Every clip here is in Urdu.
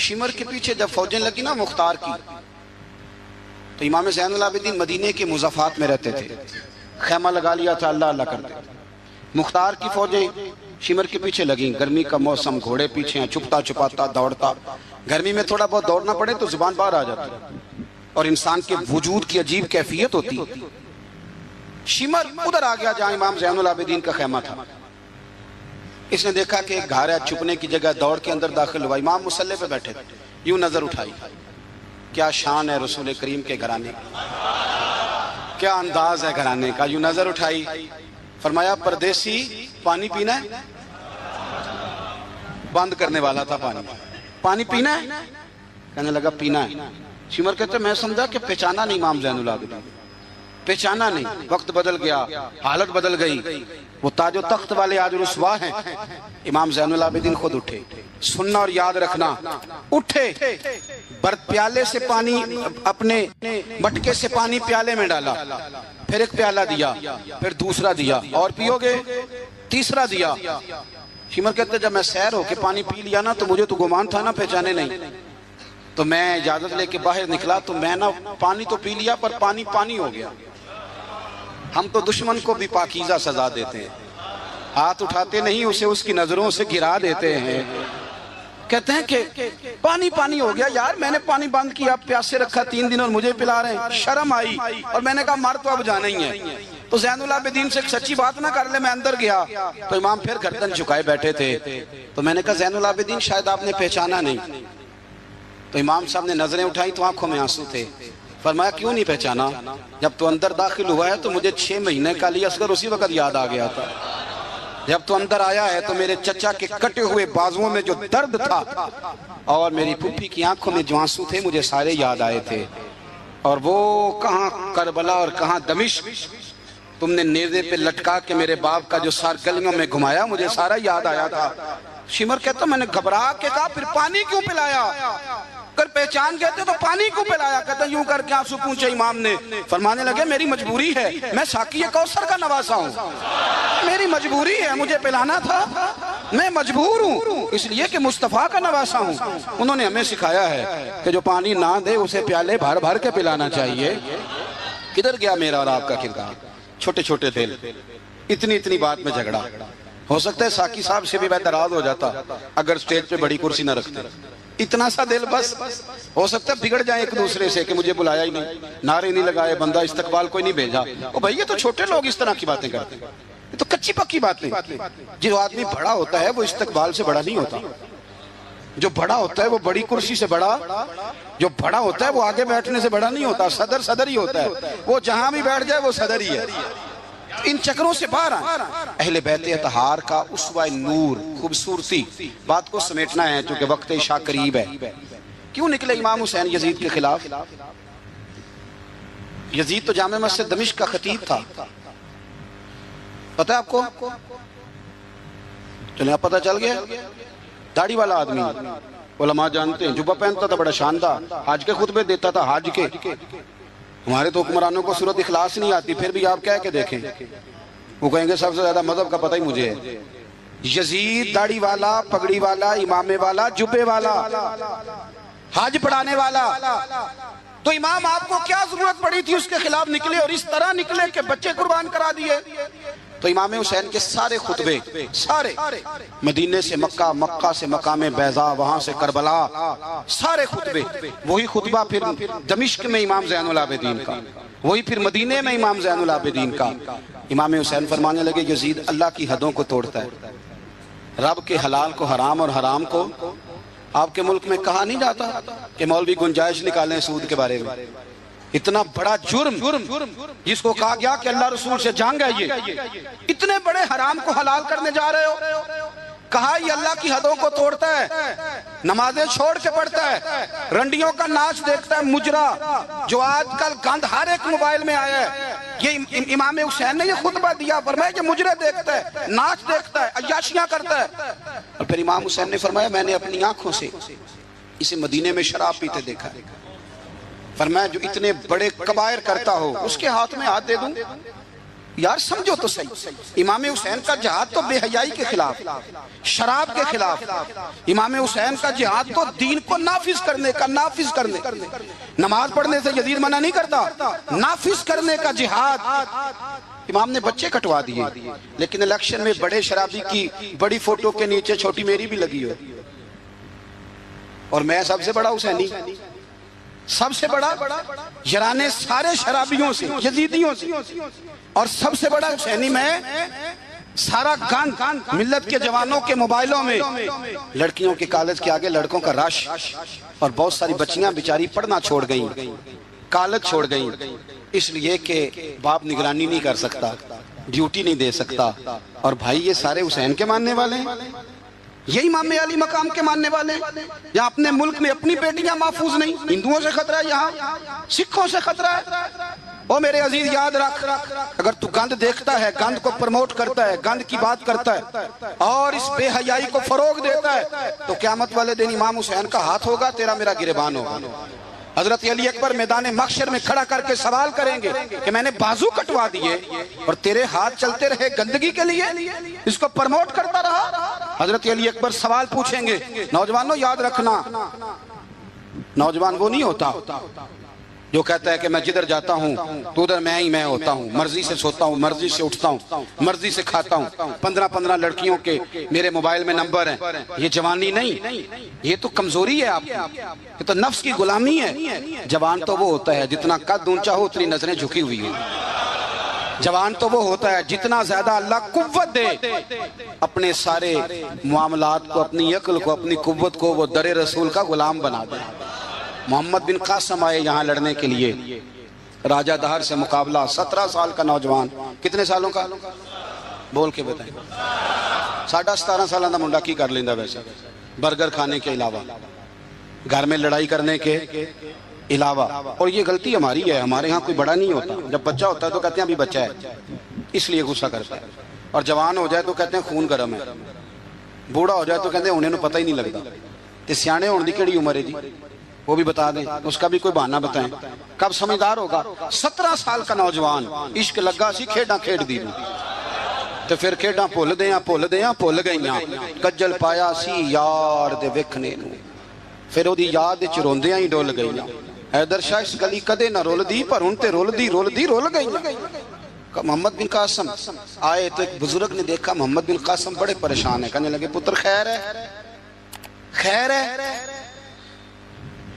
شمر کے پیچھے جب فوجیں لگی نا مختار کی، تو امام زین العابدین مدینے کے مضافات میں رہتے تھے، خیمہ لگا لیا تھا، اللہ اللہ کرتے۔ مختار کی فوجیں شمر کے پیچھے لگیں، گرمی کا موسم، گھوڑے پیچھے ہیں، چھپتا چھپاتا دوڑتا، گرمی میں تھوڑا بہت دوڑنا پڑے تو زبان باہر آ جاتی اور انسان کے وجود کی عجیب کیفیت ہوتی۔ شمر ادھر آ گیا جہاں امام زین العابدین کا خیمہ تھا۔ اس نے دیکھا کہ ایک گھر ہے، چھپنے کی جگہ، دوڑ کے اندر داخل ہوا۔ امام مصلی پہ بیٹھے تھے، یوں نظر اٹھائی، کیا شان ہے رسول کریم کے گھرانے کی، کیا انداز ہے گھرانے کا، یوں نظر اٹھائی، فرمایا پردیسی پانی پینا ہے؟ بند کرنے والا تھا پانی پینا ہے؟ کہنے لگا پینا ہے۔ شمر کہتے میں سمجھا کہ پہچانا نہیں امام زین العابدین، پہچانا نہیں۔ وقت بدل گیا، حالت بدل گئی، وہ تاج و تخت والے آج رسوا ہیں۔ امام زین العابدین خود اٹھے، سننا اور یاد رکھنا، اٹھے، برد پیالے سے پانی، اپنے مٹکے سے پانی پیالے میں ڈالا، پھر ایک پیالہ دیا، پھر دوسرا دیا، اور پیو گے؟ تیسرا دیا۔ شمر کہتے جب میں سیر ہو کے پانی پی لیا نا تو مجھے تو گمان تھا نا پہچانے نہیں، تو میں اجازت لے کے باہر نکلا تو میں نا پانی تو پی لیا پر پانی پانی ہو گیا۔ ہم تو دشمن کو بھی پاکیزہ سزا دیتے ہیں، ہاتھ اٹھاتے نہیں، اسے اس کی نظروں سے گرا دیتے ہیں۔ کہتے ہیں کہ پانی ہو گیا، یار میں نے پانی بند کیا، پیاسے رکھا 3 دن اور مجھے پلا رہے ہیں۔ شرم آئی اور میں نے کہا مر تو اب جانا ہی ہے، تو زین العابدین سے سچی بات نہ کر لے۔ میں اندر گیا تو امام پھر گردن جھکائے بیٹھے تھے، تو میں نے کہا زین العابدین شاید آپ نے پہچانا نہیں۔ تو امام صاحب نے نظریں اٹھائی تو آنکھوں میں آنسو تھے۔ فرمایا کیوں نہیں پہچانا؟ جب تو اندر داخل ہوا ہے تو مجھے 6 مہینے کا علی اصغر اسی وقت یاد آ گیا تھا۔ جب تو اندر آیا ہے تو میرے چچا کے کٹے ہوئے بازوؤں میں جو درد تھا اور میری پھوپھی کی آنکھوں میں جو آنسو تھے مجھے سارے یاد آئے تھے، اور وہ کہاں کربلا اور کہاں دمشق تم نے نیزے پہ لٹکا کے میرے باپ کا جو سار گلیوں میں گھمایا مجھے سارا یاد آیا تھا۔ شمر کہتا میں نے گھبرا کے کہا پھر پانی کیوں پلایا؟ اگر پہچان گئے تھے تو پانی کیوں پلایا؟ کہتا یوں کر کے آنسو پونچھے امام نے، فرمانے لگے میری مجبوری ہے، میں ساقی کوثر کا نواسا ہوں، میری مجبوری ہے، مجھے پلانا تھا، میں مجبور ہوں اس لیے کہ مصطفیٰ کا نواسا ہوں۔ انہوں نے ہمیں سکھایا ہے کہ جو پانی نہ دے اسے پیالے بھر بھر کے پلانا چاہیے۔ کدھر گیا میرا اور آپ کا کردار؟ چھوٹے چھوٹے دل، اتنی بات میں جھگڑا۔ ہو سکتا ہے ساقی صاحب سے بھی میں ناراض ہو جاتا اگر سٹیج پہ بڑی کرسی نہ رکھتے۔ اتنا سا دل بس، ہو سکتا ہے بگڑ جائیں ایک دوسرے سے کہ مجھے بلایا ہی نہیں، نعرے نہیں لگائے، بندہ استقبال کوئی نہیں بھیجا۔ او بھائی یہ تو چھوٹے لوگ اس طرح کی باتیں کرتے ہیں، یہ تو کچی پکی باتیں۔ جو آدمی بڑا ہوتا ہے وہ استقبال سے بڑا نہیں ہوتا، جو بڑا ہوتا ہے وہ بڑی کرسی سے بڑا، جو بڑا ہوتا ہے وہ آگے بیٹھنے سے بڑا نہیں ہوتا، صدر ہی ہوتا ہے، وہ جہاں بھی بیٹھ جائے وہ صدر ہی ہے۔ ان چکروں سے باہر آئیں۔ اہل بیت اطہار کا اسوہ نور، خوبصورتی، بات کو سمیٹنا ہے چونکہ وقت عشاء قریب ہے۔ کیوں نکلے امام حسین یزید کے خلاف؟ یزید تو جامع مسجد دمشق کا خطیب تھا، پتہ ہے آپ کو؟ چلیں اب پتہ چل گیا۔ داڑھی والا آدمی، علماء جانتے ہیں، جبہ پہنتا تھا بڑا شاندار، حج کے خطبے دیتا تھا، حج کے۔ ہمارے تو حکمرانوں کو سورت اخلاص نہیں آتی، پھر بھی آپ کہہ کے دیکھیں، وہ کہیں گے سب سے زیادہ مذہب کا پتہ ہی مجھے ہے۔ یزید داڑھی والا، پگڑی والا، امامے والا، جبے والا، حج پڑھانے والا، تو امام آپ کو کیا ضرورت پڑی تھی اس کے خلاف نکلے اور اس طرح نکلے کہ بچے قربان کرا دیے؟ تو امام حسین کے سارے خطبے، سارے مدینے سے مکہ، مکہ سے مقام بیضا، وہاں سے کربلا، سارے خطبے، وہی خطبہ پھر دمشق میں امام زین العابدین کا، وہی پھر مدینے میں امام زین العابدین کا۔ امام حسین فرمانے لگے یزید اللہ کی حدوں کو توڑتا ہے، رب کے حلال کو حرام اور حرام کو، آپ کے ملک میں کہا نہیں جاتا کہ مولوی گنجائش نکالیں سود کے بارے میں؟ اتنا بڑا جرم جس کو کہا گیا کہ اللہ رسول سے جنگ ہے، یہ اتنے بڑے حرام کو حلال کرنے جا رہے ہو؟ کہا یہ اللہ کی حدوں کو توڑتا ہے، نمازیں چھوڑ کے پڑھتا ہے، رنڈیوں کا ناچ دیکھتا ہے، مجرا جو آج کل گند ہر ایک موبائل میں آیا ہے۔ یہ امام حسین نے یہ خطبہ دیا، فرمایا کہ مجرے دیکھتا ہے، ناچ دیکھتا ہے، عیاشیاں کرتا ہے۔ اور پھر امام حسین نے فرمایا میں نے اپنی آنکھوں سے اسے مدینے میں شراب پیتے دیکھا۔ فرمایا جو اتنے بڑے کبائر کرتا ہو اس کے ہاتھ میں ہاتھ دے دوں؟ یار سمجھو تو صحیح، امام حسین کا جہاد تو بے حیائی کے خلاف، شراب کے خلاف، امام حسین کا جہاد تو دین کو نافذ کرنے کا، نماز پڑھنے سے یزید منع نہیں کرتا، نافذ کرنے کا جہاد۔ امام نے بچے کٹوا دیے، لیکن الیکشن میں بڑے شرابی کی بڑی فوٹو کے نیچے چھوٹی میری بھی لگی ہو، اور میں سب سے بڑا حسینی، سب سے بڑا یرانے سارے شرابیوں سے، یزیدیوں سے، اور سب سے بڑا حسینی میں، سارا گند ملت کے جوانوں کے موبائلوں میں، لڑکیوں کے کالج کے آگے لڑکوں کا رش، اور بہت ساری بچیاں بیچاری پڑھنا چھوڑ گئیں، کالج چھوڑ گئیں، اس لیے کہ باپ نگرانی نہیں کر سکتا، ڈیوٹی نہیں دے سکتا۔ اور بھائی یہ سارے حسین کے ماننے والے ہیں، یہ امام علی مقام کے ماننے والے ہیں۔ یہاں اپنے ملک میں اپنی بیٹیاں محفوظ نہیں، ہندوؤں سے خطرہ ہے، یہاں سکھوں سے خطرہ ہے۔ او میرے عزیز یاد رکھ، اگر تو گند دیکھتا ہے، گند کو پروموٹ کرتا ہے، گند کی بات کرتا ہے اور اس بے حیائی کو فروغ دیتا ہے، تو قیامت والے دن امام حسین کا ہاتھ ہوگا، تیرا میرا گریبان ہوگا۔ حضرت علی اکبر میدان محشر میں کھڑا کر کے سوال کریں گے کہ میں نے بازو کٹوا دیے اور تیرے ہاتھ چلتے رہے گندگی کے لیے، اس کو پروموٹ کرتا رہا۔ حضرت علی اکبر سوال پوچھیں گے، نوجوانوں یاد رکھنا، نوجوان وہ نہیں ہوتا جو کہتا ہے کہ میں جدھر جاتا ہوں تو ادھر میں ہی میں ہوتا ہوں، مرضی سے سوتا ہوں، مرضی سے اٹھتا ہوں، مرضی سے کھاتا ہوں، 15 لڑکیوں کے میرے موبائل میں نمبر ہیں۔ یہ جوانی نہیں، یہ تو کمزوری ہے آپ کی، یہ تو نفس کی غلامی ہے۔ جوان تو وہ ہوتا ہے جتنا قد اونچا ہو اتنی نظریں جھکی ہوئی ہیں، جوان تو وہ ہوتا ہے جتنا زیادہ اللہ قوت دے، اپنے سارے معاملات کو، اپنی عقل کو، اپنی قوت کو وہ در رسول کا غلام بنا دے۔ محمد بن قاسم آئے یہاں لڑنے کے لیے، راجہ دہر سے مقابلہ، 17 سال کا نوجوان، کتنے سالوں کا بول کے بتائیں؟ 17.5 سالہ دا منڈا کی کر لیندہ ویسے، برگر کھانے کے علاوہ، گھر میں لڑائی کرنے کے علاوہ۔ اور یہ غلطی ہماری ہے، ہمارے ہاں کوئی بڑا نہیں ہوتا، جب بچہ ہوتا ہے تو کہتے ہیں ابھی بچہ ہے، اس لیے غصہ کرتا ہے، اور جوان ہو جائے تو کہتے ہیں خون گرم ہے، بوڑھا ہو جائے تو کہتے ہیں انہیں پتہ ہی نہیں لگتا۔ تے سیانے ہونے دی کیڑی عمر ہے جی، وہ بھی بتا دیں، اس کا بھی کوئی بہانہ بتائیں، کب سمجھدار ہوگا؟ 17 سال کا نوجوان، عشق لگا سی کھیڈاں کھیڈ دی نو، تے پھر کھیڈاں بھول گئیاں، کجل پایا سی یار دے ویکھنے نو، پھر وہ دی یاد وچ روندیاں ہی ڈول گئیاں۔ حیدر شاہ اس گلی کدے نہ رول دی، پر ہن تے رول گئیاں۔ محمد بن قاسم آئے تو ایک بزرگ نے دیکھا محمد بن قاسم بڑے پریشان ہے، کہنے لگے پتر خیر ہے؟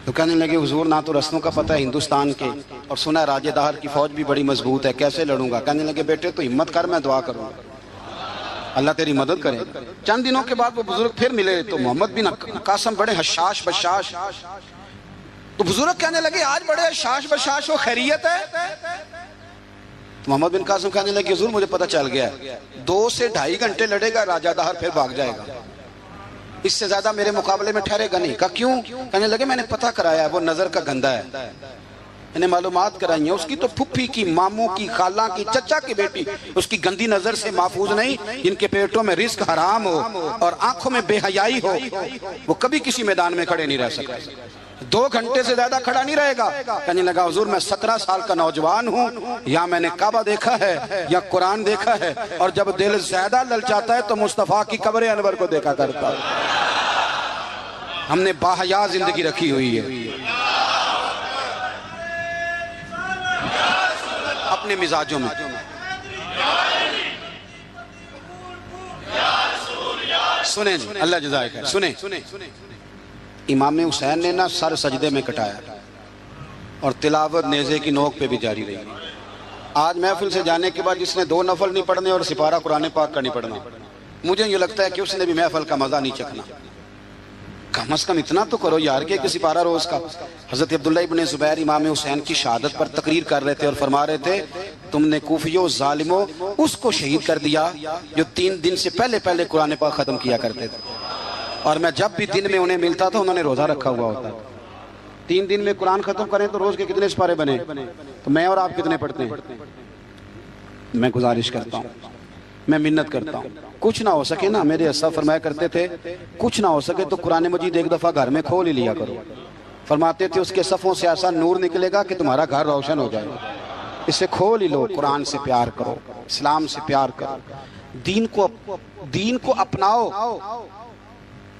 تو کہنے لگے حضور نہ تو رستوں کا پتہ ہے ہندوستان کے، اور سنا ہے راجہ دہر کی فوج بھی بڑی مضبوط ہے، کیسے لڑوں گا؟ کہنے لگے بیٹے تو ہمت کر، میں دعا کروں، اللہ تیری مدد کرے۔ چند دنوں کے بعد وہ بزرگ پھر ملے تو محمد بن قاسم بڑے حشاش بشاش، تو بزرگ کہنے لگے آج بڑے حشاش بشاش ہو، خیریت ہے؟ تو محمد بن قاسم کہنے لگے حضور مجھے پتہ چل گیا ہے، 2 سے 2.5 گھنٹے لڑے گا راجہ دہر پھر بھاگ جائے گا، اس سے زیادہ میرے مقابلے میں ٹھہرے گا نہیں۔ کہا کیوں؟ کہنے لگے میں نے پتہ کرایا ہے وہ نظر کا گندہ ہے، میں نے معلومات کرائی ہیں، اس کی تو پھپھی کی، ماموں کی، خالہ کی، چچا کی بیٹی اس کی گندی نظر سے محفوظ نہیں، جن کے پیٹوں میں رزق حرام ہو اور آنکھوں میں بے حیائی ہو، وہ کبھی کسی میدان میں کھڑے نہیں رہ سکتے، 2 گھنٹے سے زیادہ کھڑا نہیں رہے گا۔ کہنے لگا حضور میں 17 سال کا نوجوان ہوں، یا میں نے کعبہ دیکھا ہے یا قرآن دیکھا ہے، اور جب دل زیادہ للچاتا ہے تو مصطفیٰ کی قبر انور کو دیکھا کرتا ہے۔ ہم نے باحیا زندگی رکھی ہوئی ہے، اپنے مزاجوں میں۔ سنیں جی، اللہ جزائے خیر، سنیں، امام حسین نے نا سر سجدے میں کٹایا اور تلاوت نیزے کی نوک پہ بھی جاری رہی۔ آج محفل سے جانے کے بعد جس نے 2 نفل نہیں پڑھنے اور سپارہ قرآن پاک کا نہیں پڑھنا، مجھے یہ لگتا ہے کہ اس نے بھی محفل کا مزہ نہیں چکھنا۔ کم از کم اتنا تو کرو یار کہ سپارہ روز کا۔ حضرت عبداللہ ابن زبیر امام حسین کی شہادت پر تقریر کر رہے تھے اور فرما رہے تھے تم نے کوفیوں ظالموں اس کو شہید کر دیا جو 3 دن سے پہلے قرآن پاک ختم کیا کرتے تھے، اور میں جب بھی دن میں انہیں ملتا تھا انہوں نے روزہ رکھا ہوا ہوتا۔ 3 دن میں قرآن ختم کریں تو روز کے کتنے سپارے بنے؟ تو میں اور آپ کتنے پڑھتے ہیں؟ میں گزارش کرتا ہوں، میں منت کرتا ہوں، کچھ نہ ہو سکے نا، میرے اسلاف فرمایا کرتے تھے کچھ نہ ہو سکے تو قرآن مجید ایک دفعہ گھر میں کھول ہی لیا کرو۔ فرماتے تھے اس کے صفوں سے ایسا نور نکلے گا کہ تمہارا گھر روشن ہو جائے گا۔ اسے کھول ہی لو، قرآن سے پیار کرو، اسلام سے پیار کرو، دین کو اپناؤ۔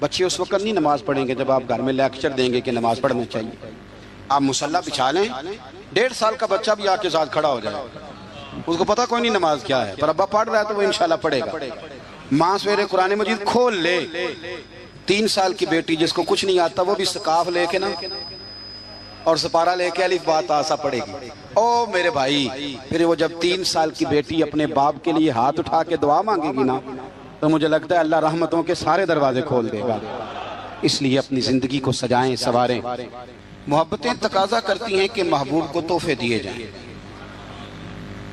بچے اس وقت نہیں نماز پڑھیں گے جب آپ گھر میں لیکچر دیں گے کہ نماز پڑھنا چاہیے۔ آپ مصلی بچھا لیں، 1.5 سال کا بچہ بھی آپ کے ساتھ کھڑا ہو جائے، اس کو پتہ کوئی نہیں نماز کیا ہے، پر ابا پڑھ رہا ہے تو وہ انشاءاللہ پڑھے گا۔ ماں سویرے قرآن مجید کھول لے، 3 سال کی بیٹی جس کو کچھ نہیں آتا وہ بھی سکاف لے کے نا اور سپارہ لے کے الف با تا سا پڑھے گی۔ او میرے بھائی، پھر وہ جب 3 سال کی بیٹی اپنے باپ کے لیے ہاتھ اٹھا کے دعا مانگے گی نا تو مجھے لگتا ہے اللہ رحمتوں کے سارے دروازے کھول دے گا۔ اس لیے اپنی زندگی کو سجائیں، سنواریں۔ محبتیں تقاضا کرتی ہیں کہ محبوب کو تحفے دیے جائیں،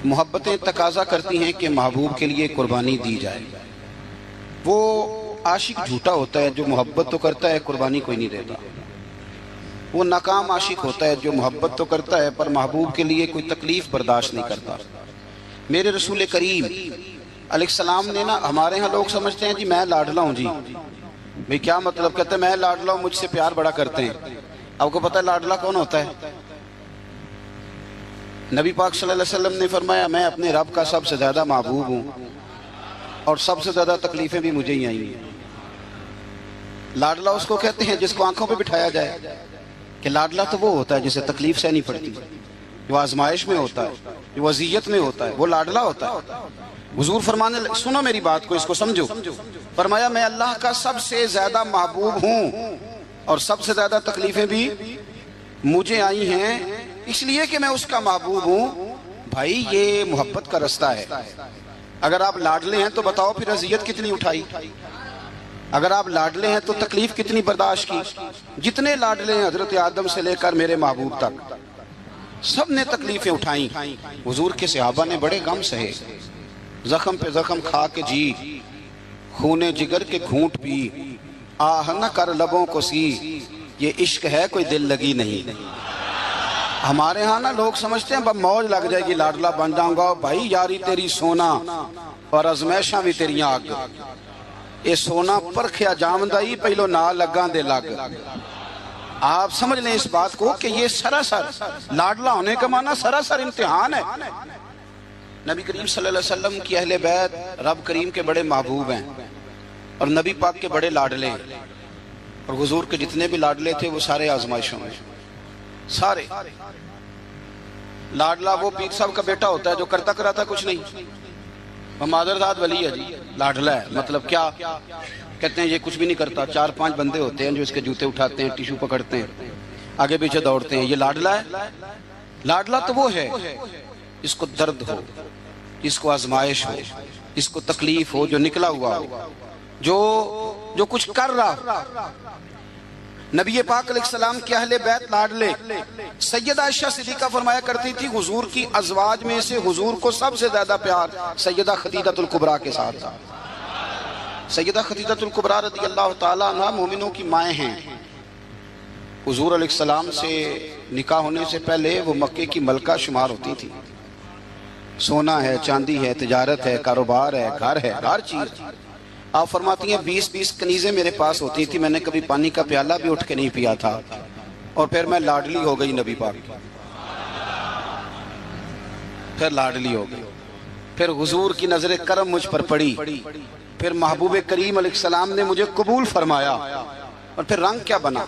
محبتیں تقاضا کرتی ہیں کہ محبوب کے لیے قربانی دی جائے۔ وہ عاشق جھوٹا ہوتا ہے جو محبت تو کرتا ہے قربانی کوئی نہیں دیتا، وہ ناکام عاشق ہوتا ہے جو محبت تو کرتا ہے پر محبوب کے لیے کوئی تکلیف برداشت نہیں کرتا۔ میرے رسول کریم علیہ السلام نے نا، ہمارے ہاں لوگ سمجھتے ہیں جی میں لاڈلا ہوں، جی بھئی کیا مطلب؟ کہتے ہیں میں لاڈلا ہوں، مجھ سے پیار بڑا کرتے ہیں۔ آپ کو پتہ ہے لاڈلا کون ہوتا ہے؟ نبی پاک صلی اللہ علیہ وسلم نے فرمایا میں اپنے رب کا سب سے زیادہ محبوب ہوں اور سب سے زیادہ تکلیفیں بھی مجھے ہی آئی ہیں۔ لاڈلا اس کو کہتے ہیں جس کو آنکھوں پہ بٹھایا جائے، کہ لاڈلا تو وہ ہوتا ہے جسے تکلیف سہنی پڑتی، جو آزمائش میں ہوتا ہے، جو اذیت میں ہوتا ہے، وہ لاڈلا ہوتا ہے۔ حضور فرمانے سنو میری بات کو، اس کو سمجھو، فرمایا میں اللہ کا سب سے زیادہ محبوب ہوں اور سب سے زیادہ تکلیفیں بھی مجھے آئی ہیں، اس لیے کہ میں اس کا محبوب ہوں۔ بھائی یہ محبت کا رستہ ہے۔ اگر آپ لاڈلے ہیں تو بتاؤ پھر اذیت کتنی اٹھائی، اگر آپ لاڈلے ہیں تو تکلیف کتنی برداشت کی۔ جتنے لاڈلے ہیں حضرت آدم سے لے کر میرے محبوب تک، سب نے تکلیفیں اٹھائیں۔ حضور کے صحابہ نے بڑے غم سہے، زخم پہ زخم کھا کے جی، خون جگر کے گھونٹ پی، آہ نہ کر لبوں کو سی، یہ عشق ہے کوئی دل لگی نہیں۔ ہمارے ہاں نا لوگ سمجھتے ہیں موج لگ جائے گی لاڈلا بن جاؤں گا۔ بھائی یاری تیری سونا اور ازمیشاں بھی تیری آگ، یہ سونا پرکھیا جامدائی پہلو نہ لگاں دے لگ۔ آپ سمجھ لیں اس بات کو کہ یہ سراسر لاڈلا ہونے کا معنی سراسر امتحان ہے۔ نبی کریم صلی اللہ علیہ وسلم کی اہل بیت رب کریم کے بڑے محبوب ہیں اور نبی پاک کے بڑے لاڈلے ہیں، اور حضور کے جتنے بھی لاڈلے تھے وہ سارے آزمائشوں میں، سارے۔ لاڈلا وہ پیر صاحب کا بیٹا ہوتا ہے جو کرتا کراتا کچھ نہیں، وہ مادرزاد ولی ہے جی، لاڈلا ہے۔ مطلب کیا کہتے ہیں؟ یہ کچھ بھی نہیں کرتا، 4-5 بندے ہوتے ہیں جو اس کے جوتے اٹھاتے ہیں، ٹیشو پکڑتے ہیں، آگے پیچھے دوڑتے ہیں، یہ لاڈلا ہے۔ لاڈلا تو وہ ہے جس کو درد ہو، جس کو آزمائش ہو، جس کو تکلیف ہو، جو نکلا ہوا ہو، جو کچھ کر رہا۔ نبی پاک علیہ السلام کے اہل بیت لاڈلے، سیدہ عائشہ صدیقہ فرمایا کرتی تھی حضور کی ازواج میں سے حضور کو سب سے زیادہ پیار سیدہ خدیجہ الکبریٰ کے ساتھ تھا۔ سیدہ خدیجہ الکبریٰ رضی اللہ تعالیٰ عنہ مومنوں کی مائیں ہیں۔ حضور علیہ السلام سے نکاح ہونے سے پہلے وہ مکے کی ملکہ شمار ہوتی تھی۔ سونا ہے، چاندی ہے، تجارت ہے، کاروبار ہے، گھر ہے، ہر چیز۔ آپ فرماتی ہیں 20 کنیزیں میرے پاس ہوتی تھی، میں نے کبھی پانی کا پیالہ بھی اٹھ کے نہیں پیا تھا، اور پھر میں لاڈلی ہو گئی نبی پاک کی، پھر لاڈلی ہو گئی، پھر حضور کی نظر کرم مجھ پر پڑی، پھر محبوب کریم علیہ السلام نے مجھے قبول فرمایا، اور پھر رنگ کیا بنا۔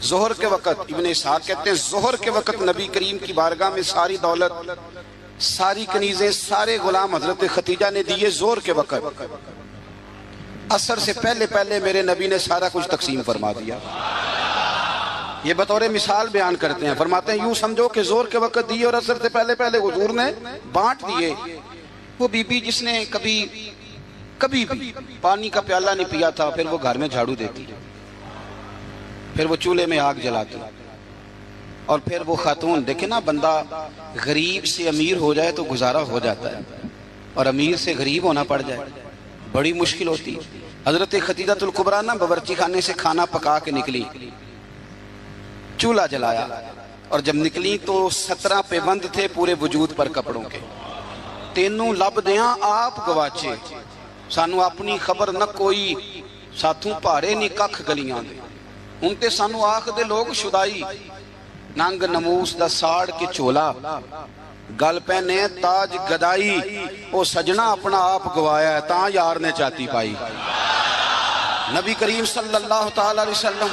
ظہر کے وقت ابن اسحاق کہتے ہیں ظہر کے وقت نبی کریم کی بارگاہ میں ساری دولت، ساری کنیزیں، سارے غلام حضرت خدیجہ نے دیے ظہر کے وقت۔ عصر سے پہلے پہلے میرے نبی نے سارا کچھ تقسیم فرما دیا۔ یہ بطور مثال بیان کرتے ہیں، فرماتے ہیں یوں سمجھو کہ ظہر کے وقت دیے اور عصر سے پہلے پہلے حضور نے بانٹ دیے۔ وہ بی بی جس نے کبھی بھی پانی کا پیالہ نہیں پیا تھا، پھر وہ گھر میں جھاڑو دیتی، پھر وہ چولہے میں آگ جلاتی، اور پھر وہ خاتون، دیکھیں نا بندہ غریب سے امیر ہو جائے تو گزارا ہو جاتا ہے، اور امیر سے غریب ہونا پڑ جائے بڑی مشکل ہوتی۔ حضرت خدیجہ الکبریٰ نا باورچی خانے سے کھانا پکا کے نکلی، چولہا جلایا، اور جب نکلی تو 17 پیوند تھے پورے وجود پر کپڑوں کے۔ تینوں لب دیاں آپ گواچے، سانو اپنی خبر نہ کوئی، ساتھوں پارے نہیں ککھ گلیاں دے، ان تے سانو آخ دے لوگ شدائی، ننگ نموس دا ساڑ کے چولا، گل پہنے تاج گدائی او سجنا اپنا آپ گوایا ہے تاں یار نے چاتی پائی. نبی کریم صلی اللہ تعالی علیہ وسلم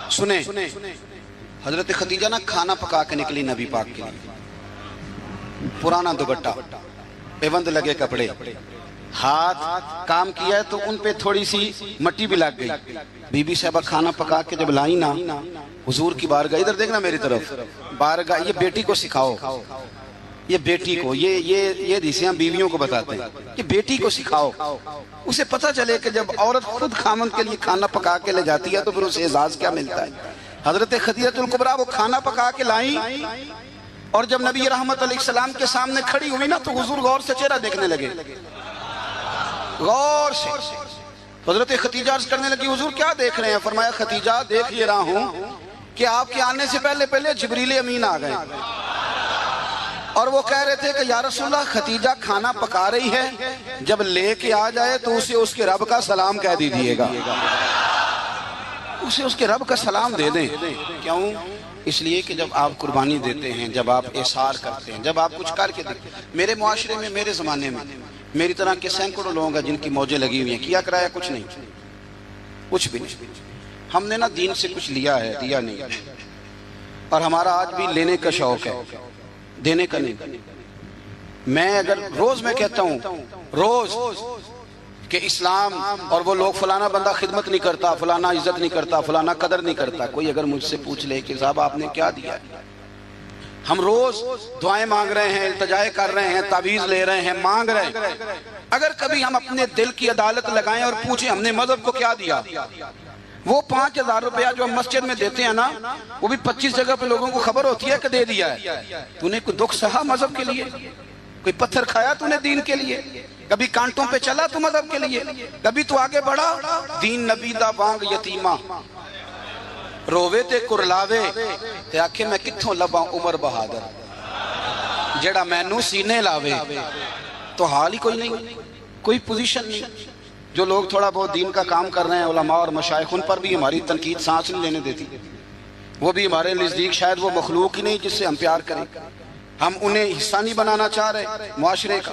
سنیں حضرت خدیجہ نا کھانا پکا کے نکلی نبی پاک کے لیے. پرانا دوپٹہ، پیوند لگے کپڑے، ہاتھ کام کیا ہے تو ان پہ تھوڑی سی مٹی بھی لگ گئی. بی بی صاحبہ کھانا پکا کے جب لائی نا حضور کی بارگاہ، ادھر دیکھنا میری طرف، بارگاہ یہ بیٹی کو سکھاؤ، یہ بیٹی کو، یہ حدیثیاں بیویوں کو بتاتے ہیں، یہ بیٹی کو سکھاؤ. اسے پتہ چلے کہ جب عورت خود خامند کے لیے کھانا پکا کے لے جاتی ہے تو پھر اسے اعزاز کیا ملتا ہے. حضرت خدیجہ الکبریٰ وہ کھانا پکا کے لائیں اور جب نبی رحمت علیہ السلام کے سامنے کھڑی ہوئی نا تو حضور غور سے چہرہ دیکھنے لگے، غور سے. حضرت خدیجہ عرض کرنے لگی حضور کیا دیکھ رہے ہیں؟ فرمایا خدیجہ دیکھ یہ رہا ہوں کہ آپ کے آنے سے پہلے جبریل امین آ گئے اور وہ کہہ رہے تھے کہ یا رسول اللہ خدیجہ کھانا پکا رہی ہے، جب لے کے آ جائے تو اسے اس کے رب کا سلام کہہ دیجئے گا، اسے اس کے رب کا سلام دے دیں. کیوں؟ اس لیے کہ جب آپ قربانی دیتے ہیں، جب آپ احسار کرتے ہیں، جب آپ کچھ کر کے دیتے ہیں. میرے معاشرے میں، میرے زمانے میں میری طرح کے سینکڑوں لوگ ہیں جن کی موجیں لگی ہوئی ہیں، کیا کرایا کچھ نہیں، کچھ بھی نہیں. ہم نے نا دین سے کچھ لیا ہے، دیا نہیں. اور ہمارا آج بھی لینے کا شوق ہے، دینے کا نہیں. میں اگر روز میں کہتا ہوں روز کہ اسلام اور وہ لوگ فلانا بندہ خدمت نہیں کرتا، فلانا عزت نہیں کرتا، فلانا قدر نہیں کرتا، کوئی اگر مجھ سے پوچھ لے کہ صاحب آپ نے کیا دیا ہے، ہم روز دعائیں مانگ رہے ہیں، التجائے کر رہے ہیں، تعویذ لے رہے ہیں، مانگ رہے ہیں. اگر کبھی ہم اپنے دل کی عدالت لگائیں اور پوچھیں ہم نے مذہب کو کیا دیا، وہ 5,000 روپیہ جو ہم مسجد میں دیتے ہیں نا، وہ بھی 25 جگہ پہ لوگوں کو خبر ہوتی ہے کہ دے دیا ہے. تو نے کوئی دکھ سہا مذہب کے لیے؟ کوئی پتھر کھایا تو نے دین کے لیے؟ کبھی کانٹوں پہ چلا تو مذہب کے لیے؟ کبھی تو آگے بڑھا؟ دین نبی دا بانگ یتیمہ رووے تے کرلاوے تے آکھے میں کتھوں لباں عمر بہادر جڑا مینوں سینے لاوے. تو حال ہی کوئی نہیں، کوئی پوزیشن نہیں. جو لوگ تھوڑا بہت دین کا کام کر رہے ہیں، علماء اور مشائخ، ان پر بھی ہماری تنقید سانس نہیں لینے دیتی. وہ بھی ہمارے نزدیک شاید وہ مخلوق ہی نہیں جس سے ہم پیار کریں. ہم انہیں حصہ نہیں بنانا چاہ رہے معاشرے کا،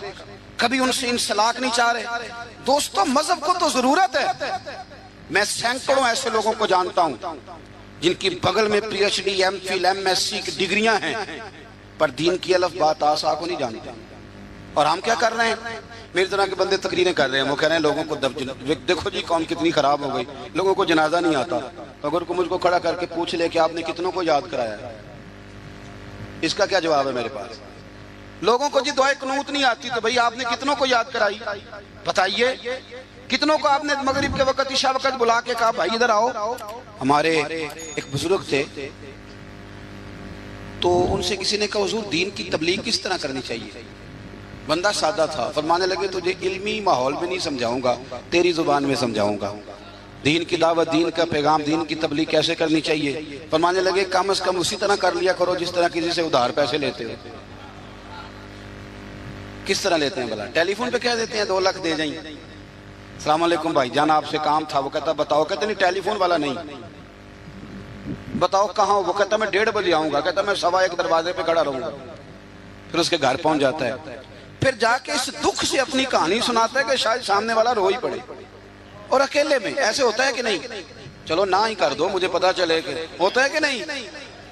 کبھی ان سے انسلاک نہیں چاہ رہے. دوستو مذہب کو تو ضرورت ہے. میں سینکڑوں ایسے لوگوں کو جانتا ہوں جن کی بغل میں P H D, M Phil, M S C کی ڈگریاں ہیں، پر دین کی الف بات آسا کو نہیں جانتے. اور ہم کیا کر رہے ہیں؟ میری طرح کے بندے تقریریں کر رہے ہیں، وہ کہہ رہے ہیں لوگوں کو دیکھو جی قوم کتنی خراب ہو گئی، لوگوں کو جنازہ نہیں آتا. اگر کوئی مجھ کو کھڑا کر کے پوچھ لے کہ آپ نے کتنوں کو یاد کرایا ہے، اس کا کیا جواب ہے میرے پاس؟ لوگوں کو جی دعائے قنوت نہیں آتی تو بھئی آپ نے کتنوں کو یاد کرائی؟ بتائیے کتنوں کو آپ نے مغرب کے وقت، عشاء وقت بلا کے کہا بھائی ادھر آؤ؟ ہمارے ایک بزرگ تھے تو ان سے کسی نے کہا حضور دین کی تبلیغ کس طرح کرنی چاہیے؟ بندہ سادہ تھا، فرمانے لگے تجھے علمی ماحول میں نہیں سمجھاؤں گا، تیری زبان میں سمجھاؤں گا. دین کی دعوت، دین کا پیغام، دین کی تبلیغ کیسے کرنی چاہیے؟ فرمانے لگے کم از کم اسی طرح کر لیا کرو جس طرح کسی سے ادھار پیسے لیتے ہو. کس طرح لیتے ہیں بھلا؟ ٹیلی فون پہ کہہ دیتے ہیں 2 لاکھ دے جائیں، السلام علیکم بھائی جان آپ سے کام تھا. وہ کہتا بتاؤ، کہتے نہیں ٹیلی فون والا نہیں، بتاؤ کہاں ہو؟ وہ کہتا میں 1:30 بجے آؤں گا. کہتا میں 1:15 دروازے پہ کھڑا رہوں گا. پھر اس کے گھر پہنچ جاتا ہے، پھر جا کے اس دکھ سے اپنی کہانی سناتا ہے کہ شاید سامنے والا رو ہی پڑے. اور اکیلے میں ایسے ہوتا ہے کہ نہیں؟ چلو نہ ہی کر دو مجھے پتا چلے کہ ہوتا ہے کہ نہیں.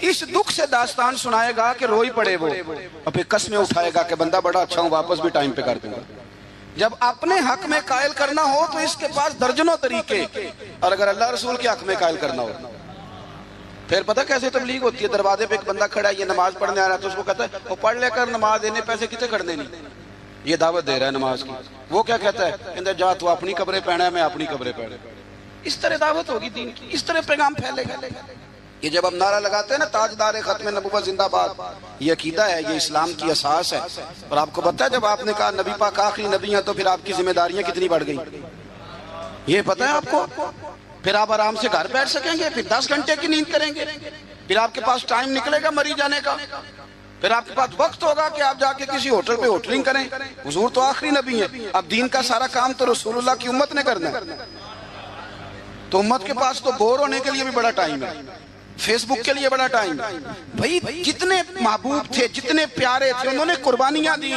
اس دکھ سے داستان سنائے گا کہ رو ہی پڑے وہ، اور پھر قسمیں اٹھائے گا کہ بندہ بڑا اچھا ہوں، واپس بھی ٹائم پہ کر دوں گا. جب اپنے حق میں قائل کرنا ہو تو اس کے پاس درجنوں طریقے، اور اگر اللہ رسول کے حق میں قائل کرنا ہو پھر پتہ کیسے تبلیغ ہوتی ہے؟ دروازے پہ ایک بندہ کھڑا ہے، یہ نماز پڑھنے آ رہا ہے تو اس کو کہتا ہے وہ پڑھ لے کر نماز دینے پیسے کتنے کھڑنے نہیں، یہ دعوت دے رہا ہے نماز کی. وہ کیا کہتا ہے؟ کہتا ہے جا تو اپنی قبریں پہنا ہے، میں اپنی قبریں پہنا. اس طرح دعوت ہوگی دین کی، اس طرح پیغام پھیلے گا. یہ جب ہم نعرہ لگاتے ہیں نا تاجدار ختم نبوت زندہ باد، یہ عقیدہ ہے، یہ اسلام کی اساس ہے. اور آپ کو پتہ ہے جب آپ نے کہا نبی پاک آخری نبی ہیں تو پھر آپ کی ذمہ داریاں کتنی بڑھ گئی، یہ پتہ ہے آپ کو؟ پھر آپ آرام سے گھر بیٹھ سکیں گے، پھر 10 گھنٹے کی نیند کریں گے، پھر آپ کے پاس ٹائم نکلے گا مری جانے کا، پھر آپ کے پاس وقت ہوگا کہ آپ جا کے کسی ہوٹل پہ ہوٹلنگ کریں. حضور تو آخری نبی ہیں، اب دین کا سارا کام تو رسول اللہ کی امت نے کرنا ہے. تو امت کے پاس تو بور ہونے کے لیے بھی بڑا ٹائم ہے، فیس بک کے لیے بڑا ٹائم ہے۔ بھائی جتنے محبوب تھے، جتنے پیارے تھے، انہوں نے قربانیاں دی۔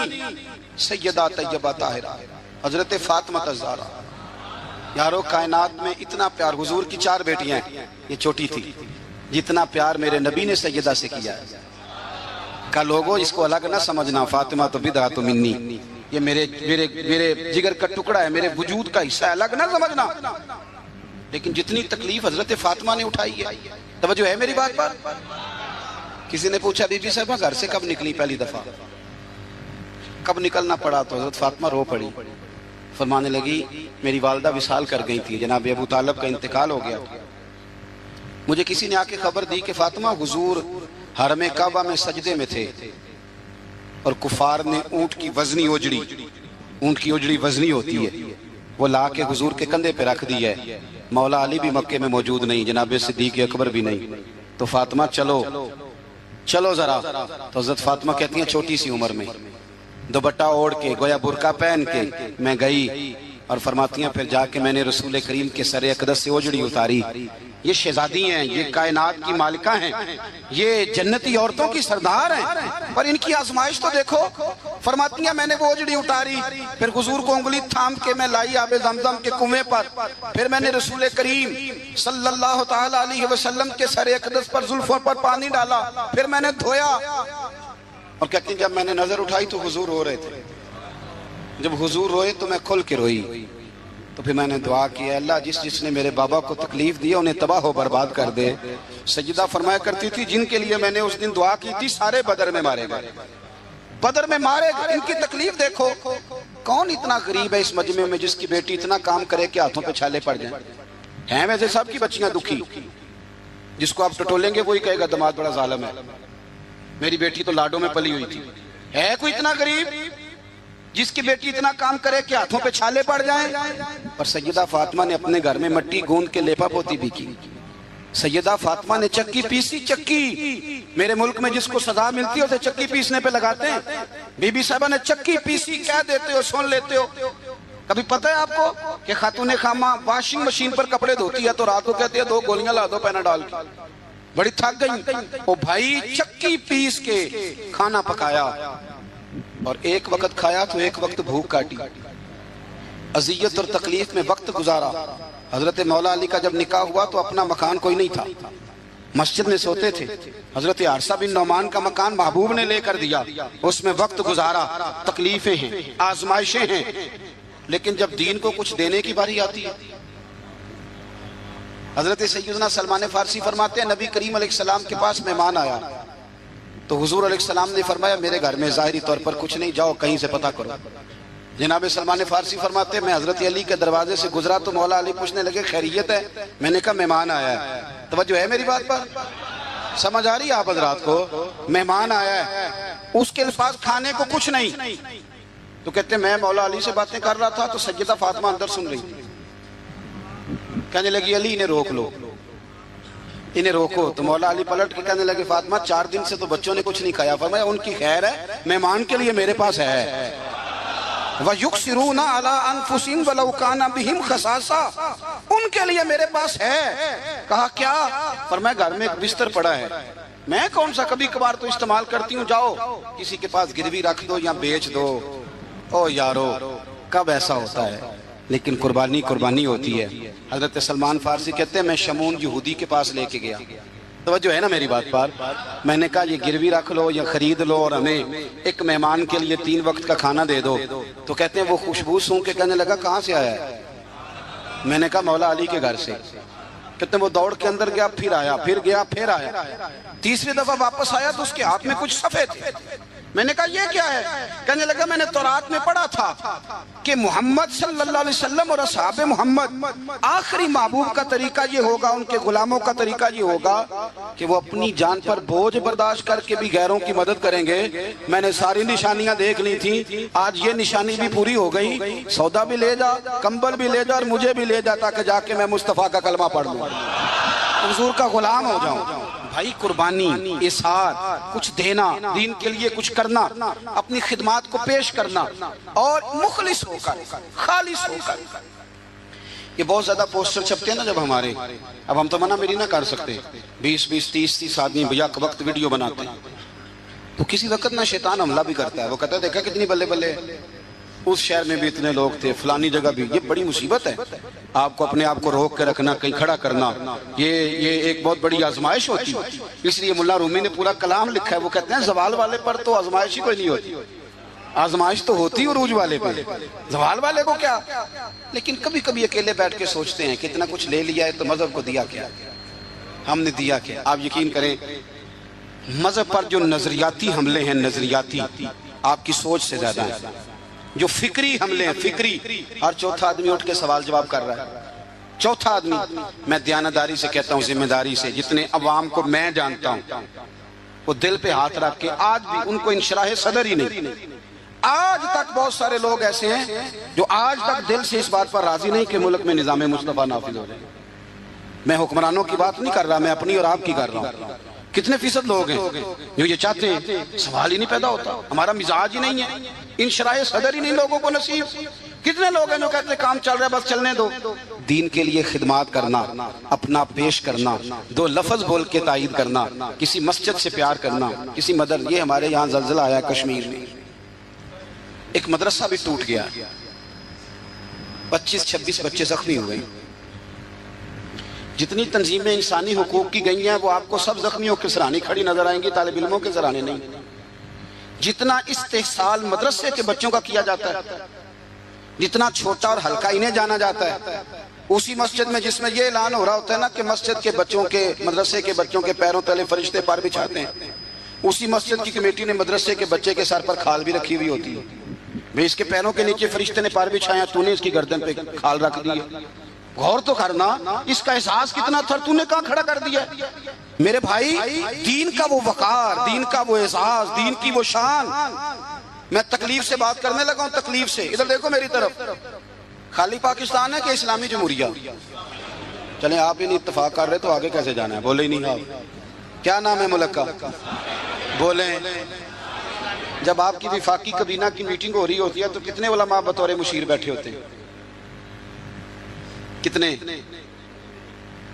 سیدہ طیبہ طاہرہ حضرت فاطمہ الزہرا، یارو کائنات میں اتنا پیار، حضور کی 4 بیٹیاں ہیں، یہ چھوٹی تھی، جتنا پیار میرے نبی نے سیدہ سے کیا ہے۔ کا لوگوں اس کو الگ نہ سمجھنا، فاطمہ تو بدعۃ منی، یہ میرے جگر کا ٹکڑا ہے، میرے وجود کا حصہ ہے، الگ نہ سمجھنا۔ لیکن جتنی تکلیف حضرت فاطمہ نے اٹھائی ہے، توجہ ہے میری بات پر؟ کسی نے پوچھا بی بی صاحبہ گھر سے کب نکلی پہلی دفعہ؟ کب نکلنا پڑا؟ تو حضرت فاطمہ رو پڑی، فرمانے لگی میری والدہ وصال کر گئی تھی، جناب ابو طالب کا انتقال ہو گیا، مجھے کسی نے آ کے خبر دی کہ فاطمہ حضور حرم کعبہ میں سجدے میں تھے اور کفار نے اونٹ کی وزنی اوجڑی، اونٹ کی اوجڑی وزنی ہوتی ہے، وہ لا کے حضور کے کندھے پہ رکھ دی ہے، مولا علی بھی مکے میں موجود نہیں، جناب صدیق اکبر بھی نہیں، تو فاطمہ چلو ذرا۔ تو حضرت فاطمہ کہتی ہیں چھوٹی سی عمر میں دوپٹہ اوڑھ کے، گویا برقع پہن کے میں گئی، اور فرماتی ہیں پھر جا کے میں نے رسول کریم کے سر اقدس سے اوجڑی اتاری۔ یہ شہزادی ہیں، یہ کائنات کی مالکہ ہیں، یہ جنتی عورتوں کی سردار ہیں، پر ان کی آزمائش تو دیکھو۔ فرماتی ہیں میں نے وہ اوجڑی اتاری، پھر حضور کو انگلی تھام کے میں لائی آب زمزم کے کنویں پر، پھر میں نے رسول کریم صلی اللہ تعالی علیہ وسلم کے سر اقدس پر زلفوں پر پانی ڈالا، پھر میں نے دھویا۔ اور کہتی ہیں جب میں نے نظر اٹھائی تو حضور رو رہے تھے، جب حضور روئے تو میں کھل کے روئی، تو پھر میں نے دعا کی ہے اللہ جس نے میرے بابا کو تکلیف دی انہیں تباہ و برباد کر دے۔ سیدہ فرمایا کرتی تھی جن کے لیے میں نے اس دن دعا کی تھی سارے بدر میں مارے گئے، بدر میں مارے گئے۔ ان کی تکلیف دیکھو، کون اتنا غریب ہے اس مجمع میں جس کی بیٹی اتنا کام کرے کہ ہاتھوں پہ چھالے پڑ جائیں؟ ہیں ویسے سب کی بچیاں دکھی، جس کو آپ ٹٹولیں گے وہی کہے گا دماد بڑا ظالم ہے، میری بیٹی تو لاڈوں میں پلی ہوئی تھی۔ ہے کوئی اتنا غریب جس کی بیٹی اتنا کام کرے کہ ہاتھوں پہ چھالے پڑ جائیں؟ اور سیدہ فاطمہ نے اپنے گھر میں مٹی گوند کے لیپا پوتی بھی کی، سیدہ فاطمہ نے چکی پیسی، چکی میرے ملک میں جس کو سزا ملتی ہے اسے چکی پیسنے پہ لگاتے ہیں، بی بی صاحبہ نے چکی پیسی، کہہ دیتے ہو سن لیتے ہو۔ کبھی پتہ ہے آپ کو کہ خاتون خامہ واشنگ مشین پر کپڑے دھوتی ہے تو رات کو کہتے ہیں 2 گولیاں لا دو پیناڈول کی، بڑی تھک گئی، او بھائی چکی پیس کے کھانا پکایا، اور ایک وقت کھایا تو ایک وقت بھوک کاٹی، اذیت اور تکلیف میں وقت گزارا۔ حضرت مولا علی کا جب نکاح ہوا تو اپنا مکان کوئی نہیں تھا، مسجد میں سوتے تھے، حضرت عرصہ بن نعمان کا مکان محبوب نے لے کر دیا، اس میں وقت گزارا، تکلیفیں ہیں، آزمائشیں ہیں، لیکن جب دین کو کچھ دینے کی باری آتی ہے، حضرت سیدنا سلمان فارسی فرماتے ہیں نبی کریم علیہ السلام کے پاس مہمان آیا تو حضور علیہ السلام نے فرمایا میرے گھر میں ظاہری طور پر کچھ نہیں، جاؤ کہیں سے پتہ کرو۔ جناب سلمان فارسی فرماتے ہیں میں حضرت علی کے دروازے سے گزرا تو مولا علی پوچھنے لگے خیریت ہے؟ میں نے کہا مہمان آیا ہے۔ توجہ ہے میری بات پر؟ سمجھ آ رہی ہے آپ حضرات کو؟ مہمان آیا ہے، اس کے الفاظ کھانے کو کچھ نہیں، تو کہتے ہیں میں مولا علی سے باتیں کر رہا تھا تو سیدہ فاطمہ اندر سن رہی تھی، کہنے لگی علی انہیں روک لو، انہیں روکو، تو مولا علی پلٹ کے کہنے لگے فاطمہ 4 دن سے تو بچوں نے کچھ نہیں کھایا، فرمایا ان کی خیر ہے، مہمان کے لیے میرے پاس ہے۔ وَيُقْسِرُونَ عَلَىٰ أَنفُسِهِمْ وَلَوْ كَانَ بِهِمْ خَصَاصَةٌ، ان کے لیے میرے پاس ہے۔ کہا کیا؟ فرمایا گھر میں ایک بستر پڑا ہے، میں کون سا کبھی کبھار تو استعمال کرتی ہوں، جاؤ کسی کے پاس گروی رکھ دو یا بیچ دو۔ او یارو کب ایسا ہوتا ہے، لیکن قربانی ہوتی ہے۔ حضرت سلمان فارسی کہتے ہیں میں شمون یہودی کے پاس لے کے گیا، توجہ ہے نا میری بات پر؟ میں نے کہا یہ گروی رکھ لو یا خرید لو اور ہمیں ایک مہمان کے لیے 3 وقت کا کھانا دے دو، تو کہتے ہیں وہ خوشبو سونگھ کے کہنے لگا کہاں سے آیا ہے؟ میں نے کہا مولا علی کے گھر سے۔ کہتے ہیں وہ دوڑ کے اندر گیا، پھر آیا، پھر گیا، پھر آیا، تیسری دفعہ واپس آیا تو اس کے ہاتھ میں کچھ صفحے تھے۔ میں نے کہا یہ کیا ہے؟ کہنے لگا میں نے تورات میں پڑھا تھا کہ محمد صلی اللہ علیہ وسلم اور اصحاب محمد آخری محبوب کا طریقہ یہ ہوگا، ان کے غلاموں کا طریقہ یہ ہوگا کہ وہ اپنی جان پر بوجھ برداشت کر کے بھی غیروں کی مدد کریں گے۔ میں نے ساری نشانیاں دیکھ لی تھی، آج یہ نشانی بھی پوری ہو گئی، سودا بھی لے جا، کمبل بھی لے جا اور مجھے بھی لے جا تاکہ جا کے میں مصطفیٰ کا کلمہ پڑھ لوں، حضور کا غلام ہو جاؤں۔ بھائی قربانی، اظہار، کچھ دینا، دین کے لیے کچھ کرنا، اپنی خدمات کو پیش کرنا، اور مخلص ہو کر، خالص ہو کر۔ یہ بہت زیادہ پوسٹر چھپتے ہیں نا جب ہمارے، اب ہم تو منع میری نہ کر سکتے، 20 30 آدمی بیک وقت ویڈیو بناتے ہیں، تو کسی وقت نہ شیطان حملہ بھی کرتا ہے، وہ کہتا ہے دیکھا کتنی بلے بلے، اس شہر میں بھی اتنے لوگ تھے، فلانی جگہ بھی، یہ بڑی مصیبت ہے، آپ کو اپنے آپ کو روک کے رکھنا، کہیں کھڑا کرنا، یہ ایک بہت بڑی آزمائش ہوتی ہے۔ اس لیے مولا رومی نے پورا کلام لکھا ہے، وہ کہتے ہیں زوال والے پر تو آزمائش ہی کوئی نہیں ہوتی، آزمائش تو ہوتی عروج والے پہ، زوال والے کو کیا۔ لیکن کبھی کبھی اکیلے بیٹھ کے سوچتے ہیں کتنا کچھ لے لیا ہے تو مذہب کو دیا کیا، ہم نے دیا کیا۔ آپ یقین کریں مذہب پر جو نظریاتی حملے ہیں، نظریاتی، آپ کی سوچ سے زیادہ ہیں، جو فکری حملے ہیں، فکری، ہر چوتھا آدمی اٹھ کے سوال جواب کر رہا ہے، چوتھا آدمی۔ میں دیانتداری سے کہتا ہوں، ذمہ داری سے، جتنے عوام کو میں جانتا ہوں وہ دل پہ ہاتھ رکھ کے آج بھی ان کو انشراح صدر ہی نہیں، آج تک بہت سارے لوگ ایسے ہیں جو آج تک دل سے اس بات پر راضی نہیں کہ ملک میں نظام مصطفیٰ نافذ ہو جائے۔ میں حکمرانوں کی بات نہیں کر رہا، میں اپنی اور آپ کی کر رہا ہوں۔ کتنے فیصد لوگ ہیں جو یہ چاہتے ہیں؟ سوال ہی نہیں پیدا ہوتا، ہمارا مزاج ہی نہیں ہے، انشراح صدر ہی نہیں لوگوں کو نصیب۔ کتنے لوگ ہیں جو کہتے ہیں کام چل رہا ہے بس چلنے دو۔ دین کے لیے خدمات کرنا، اپنا پیش کرنا، دو لفظ بول کے تائید کرنا، کسی مسجد سے پیار کرنا، کسی مدر، یہ ہمارے یہاں زلزلہ آیا کشمیر میں، ایک مدرسہ بھی ٹوٹ گیا، 25-26 بچے زخمی ہوئے۔ جتنی تنظیمیں انسانی حقوق کی گئی ہیں وہ آپ کو سب زخمیوں کے سرانے کھڑی نظر آئیں گی، طالب علموں کے سرانے نہیں۔ جتنا استحصال مدرسے کے بچوں کا کیا جاتا ہے، جتنا چھوٹا اور ہلکا انہیں جانا جاتا ہے، اسی مسجد میں جس میں یہ اعلان ہو رہا ہوتا ہے نا کہ مسجد کے بچوں کے، مدرسے کے بچوں کے پیروں تلے فرشتے پر بچھاتے ہیں، اسی مسجد کی کمیٹی نے مدرسے کے بچے کے سر پر کھال بھی رکھی ہوئی ہوتی ہے، بھئی اس کے پیروں کے نیچے فرشتے نے پر بچھایا، تو نے اس کی گردن پہ کھال رکھ دی ہے۔ غور تو کرنا، اس کا احساس کتنا تھا، تو نے کہاں کھڑا کر دیا۔ میرے بھائی، دین کا وہ وقار، دین کا وہ اعزاز، دین کی وہ شان۔ میں تکلیف سے بات کرنے لگا ہوں، تکلیف سے، ادھر دیکھو میری طرف، خالی پاکستان ہے کہ اسلامی جمہوریہ؟ چلیں آپ ہی نہیں اتفاق کر رہے تو آگے کیسے جانا ہے؟ بولے ہی نہیں آپ، کیا نام ہے ملک کا؟ بولیں۔ جب آپ کی وفاقی کابینہ کی میٹنگ ہو رہی ہوتی ہے تو کتنے علماء بطور مشیر بیٹھے ہوتے ہیں؟ کتنے؟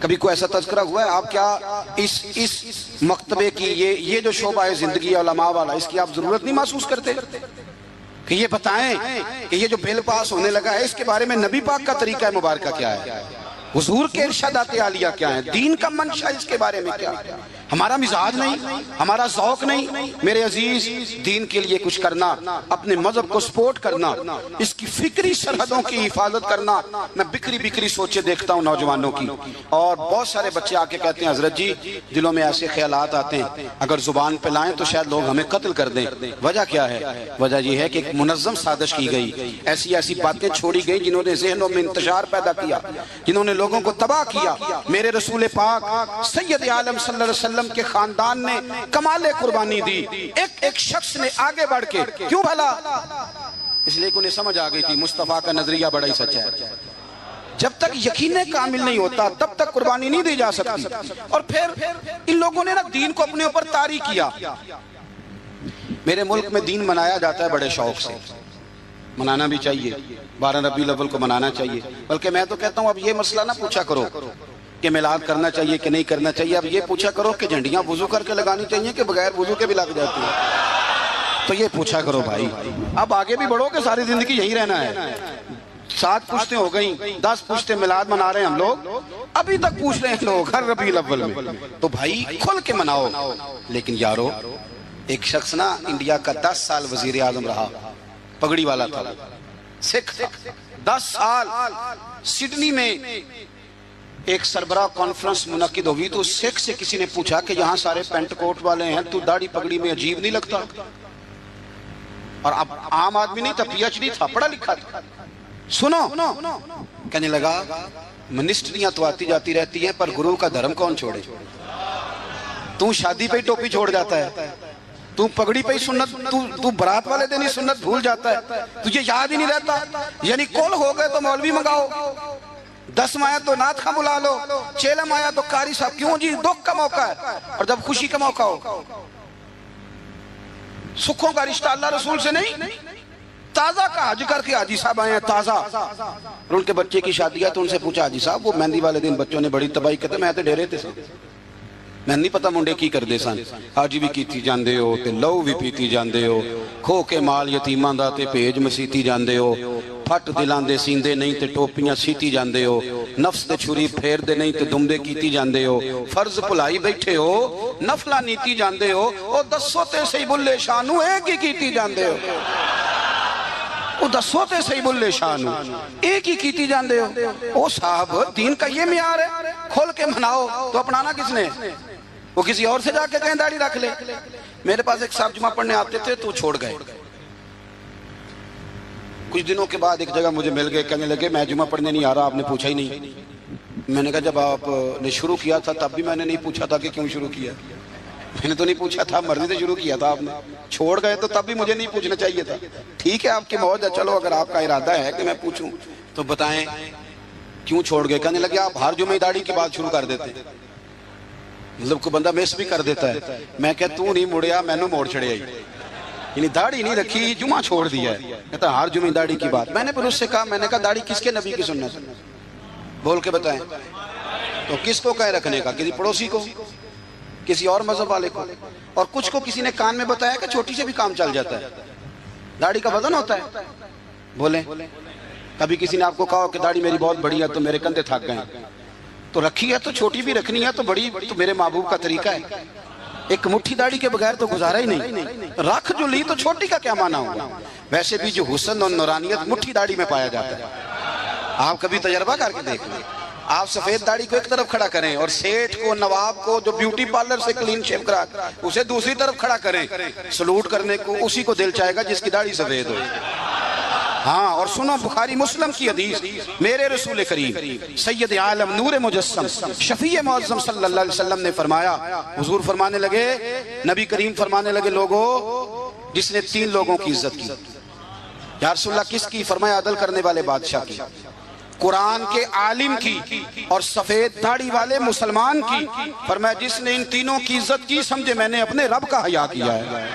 کبھی کوئی ایسا تذکرہ ہوا ہے؟ آپ کیا اس مکتبے کی یہ جو شعبہ زندگی علماء والا، اس کی آپ ضرورت نہیں محسوس کرتے کہ یہ بتائیں کہ یہ جو بل پاس ہونے لگا ہے اس کے بارے میں نبی پاک کا طریقہ مبارکہ کیا ہے، حضور کے ارشادات عالیہ کیا ہیں، دین کا منشا اس کے بارے میں کیا ہے؟ ہمارا مزاج نہیں، ہمارا ذوق نہیں۔ میرے عزیز، دین کے لیے کچھ کرنا، اپنے مذہب کو سپورٹ کرنا، اس کی فکری سرحدوں کی حفاظت کرنا۔ میں بکری سوچے دیکھتا ہوں نوجوانوں کی، اور بہت سارے بچے آ کے کہتے ہیں حضرت جی دلوں میں ایسے خیالات آتے ہیں اگر زبان پہ لائیں تو شاید لوگ ہمیں قتل کر دیں۔ وجہ کیا ہے؟ وجہ یہ ہے کہ ایک منظم سازش کی گئی، ایسی باتیں چھوڑی گئی جنہوں نے ذہنوں میں انتشار پیدا کیا، جنہوں نے لوگوں کو تباہ کیا۔ میرے رسول پاک سید عالم صلی اللہ علیہ وسلم کے خاندان نے کمال قربانی دی، ایک شخص نے آگے بڑھ کے، کیوں بھلا؟ اس لیے کہ انہیں سمجھ آ گئی تھی مصطفیٰ کا نظریہ بڑا ہی سچا ہے۔ جب تک یقین کامل نہیں ہوتا تب تک قربانی نہیں دی جا سکتی۔ اور پھر ان لوگوں نے نا دین کو اپنے اوپر طاری کیا۔ میرے ملک میں دین منایا جاتا ہے بڑے شوق سے، منانا بھی چاہیے، 12 ربیع الاول کو منانا چاہیے، بلکہ میں تو کہتا ہوں اب یہ مسئلہ نہ پوچھا کرو کہ میلاد کرنا چاہیے کہ نہیں کرنا چاہیے، اب یہ پوچھا کرو کہ جھنڈیاں وضو کر کے لگانی چاہیے کہ بغیر وضو کے بھی لگ جاتی ہیں، تو یہ پوچھا کرو بھائی۔ اب آگے بھی بڑھو کہ ساری زندگی یہی رہنا ہے؟ 7 پشتیں ہو گئیں، 10 پشتیں میلاد منا رہے ہیں ہم لوگ، ابھی تک پوچھ رہے ہیں لوگ ہر ربیع الاول میں، تو بھائی کھل کے مناؤ۔ لیکن یارو، ایک شخص نا انڈیا کا 10 سال وزیر اعظم رہا، پگڑی والا تھا، سکھ تھا، 10 سال۔ سڈنی میں ایک سربراہ کانفرنس منعقد ہوئی تو سکھ سے کسی نے پوچھا کہ یہاں سارے پینٹ کوٹ والے ہیں، تو داڑھی پگڑی میں عجیب نہیں لگتا؟ اور اب عام آدمی نہیں تھا، پی ایچ ڈی تھا، پڑھا لکھا تھا۔ سنو، کہنے لگا منسٹریاں تو آتی جاتی رہتی ہیں پر گرو کا دھرم کون چھوڑے؟ تو شادی پہ ہی ٹوپی چھوڑ جاتا ہے، تو پگڑی پہ ہی سنت، تو برات والے دن ہی سنت بھول جاتا ہے، تجھے یاد ہی نہیں رہتا۔ یعنی کول ہو گئے تو مولوی منگاؤ، 10 آیا تو نعت خواں بلا لو، 6 آیا تو قاری صاحب، کیوں جی دکھ کا موقع ہے اور جب خوشی کا موقع ہو۔ سکھوں کا رشتہ اللہ رسول سے نہیں، تازہ کا حج کر کے حاجی صاحب آئے ہیں تازہ، اور ان کے بچے کی شادی ہے تو ان سے پوچھا حاجی صاحب وہ مہندی والے دن بچوں نے بڑی تباہی کرتے میں تے ڈیرے تے سن میں نہیں پتا منڈے کی کر دے سن، حج بھی کیتی جاندے ہو تے لو بھی پیتی جاندے ہو، کھو کے مال یتیماں دا تے بھیج مسیتی جاندے ہو، پھٹ دلان دے سیندے نہیں تے ٹوپیاں سیتی جاندے ہو، نفس دے چھری پھیر دے نہیں تے دمدے کیتی جاندے ہو، فرض بھلائی بیٹھے ہو، نفلہ نیتی جاندے ہو، او دسو تے صحیح بلے شانو ایک ہی کیتی جاندے ہو، او دسو تے صحیح بلے شانو ایک ہی کیتی جاندے ہو۔ او صاحب دین کا یہ معیار ہے، کھول کے مناؤ تو اپنانا کس نے؟ وہ کسی اور سے جا کے کہیں داڑھی رکھ لے۔ میرے پاس ایک صاحب جمعہ پڑھنے آتے تھے تو چھوڑ گئے، کچھ دنوں کے بعد ایک جگہ مجھے مل گئے، کہنے لگے میں جمعہ پڑھنے نہیں آ رہا، آپ نے پوچھا ہی نہیں۔ میں نے کہا جب آپ نے شروع کیا تھا تب بھی میں نے نہیں پوچھا تھا کہ کیوں شروع کیا، میں نے تو نہیں پوچھا تھا، مرضی سے شروع کیا تھا آپ نے، چھوڑ گئے تو تب بھی مجھے نہیں پوچھنا چاہیے تھا۔ ٹھیک ہے آپ کی موج ہے، چلو اگر آپ کا ارادہ ہے کہ میں پوچھوں تو بتائیں کیوں چھوڑ گئے؟ کہنے لگے آپ ہر جمعہ داڑھی کی بات شروع کر دیتے، مطلب کوئی بندہ مس بھی کر دیتا ہے۔ میں کہ تو نہیں مڑیا میں نے موڑ چھڑیا، یعنی داڑھی نہیں رکھی جمعہ چھوڑ دیا ہے، کہتا ہر جمعہ داڑھی کی بات۔ میں نے پھر اس سے کہا، میں نے کہا داڑھی کس کے نبی کی سنت ہے بول کے بتائیں، تو کس کو کہے رکھنے کا؟ کسی پڑوسی کو، کسی اور مذہب والے کو، اور کچھ کو کسی نے کان میں بتایا کہ چھوٹی سے بھی کام چل جاتا ہے، داڑھی کا وزن ہوتا ہے۔ بولیں کبھی کسی نے آپ کو کہا کہ داڑھی میری بہت بڑی ہے تو میرے کندھے تھک گئے، تو رکھی ہے تو چھوٹی بھی رکھنی ہے تو بڑی تو میرے محبوب کا طریقہ ہے، ایک مٹھی داڑھی کے بغیر تو گزارا ہی نہیں، رکھ جو لی تو چھوٹی کا کیا معنی ہوگا؟ ویسے بھی جو حسن اور نورانیت مٹھی داڑھی میں پایا جاتا ہے، آپ کبھی تجربہ کر کے دیکھ لیں۔ آپ سفید داڑھی کو ایک طرف کھڑا کریں اور سیٹھ کو نواب کو جو بیوٹی پارلر سے کلین شیو کرا اسے دوسری طرف کھڑا کریں، سلوٹ کرنے کو اسی کو دل چاہے گا جس کی داڑھی سفید ہو۔ ہاں اور سنو بخاری مسلم کی حدیث، میرے رسول کریم سید عالم نور مجسم شفیع معظم صلی اللہ علیہ وسلم نے فرمایا، حضور فرمانے لگے، نبی کریم فرمانے لگے، لوگوں جس نے 3 لوگوں کی عزت کی۔ یا رسول اللہ کس کی؟ فرمایا عدل کرنے والے بادشاہ کی، قرآن کے عالم کی، اور سفید داڑھی والے مسلمان کی۔ فرمایا جس نے ان تینوں کی عزت کی سمجھے میں نے اپنے رب کا حیا کیا ہے۔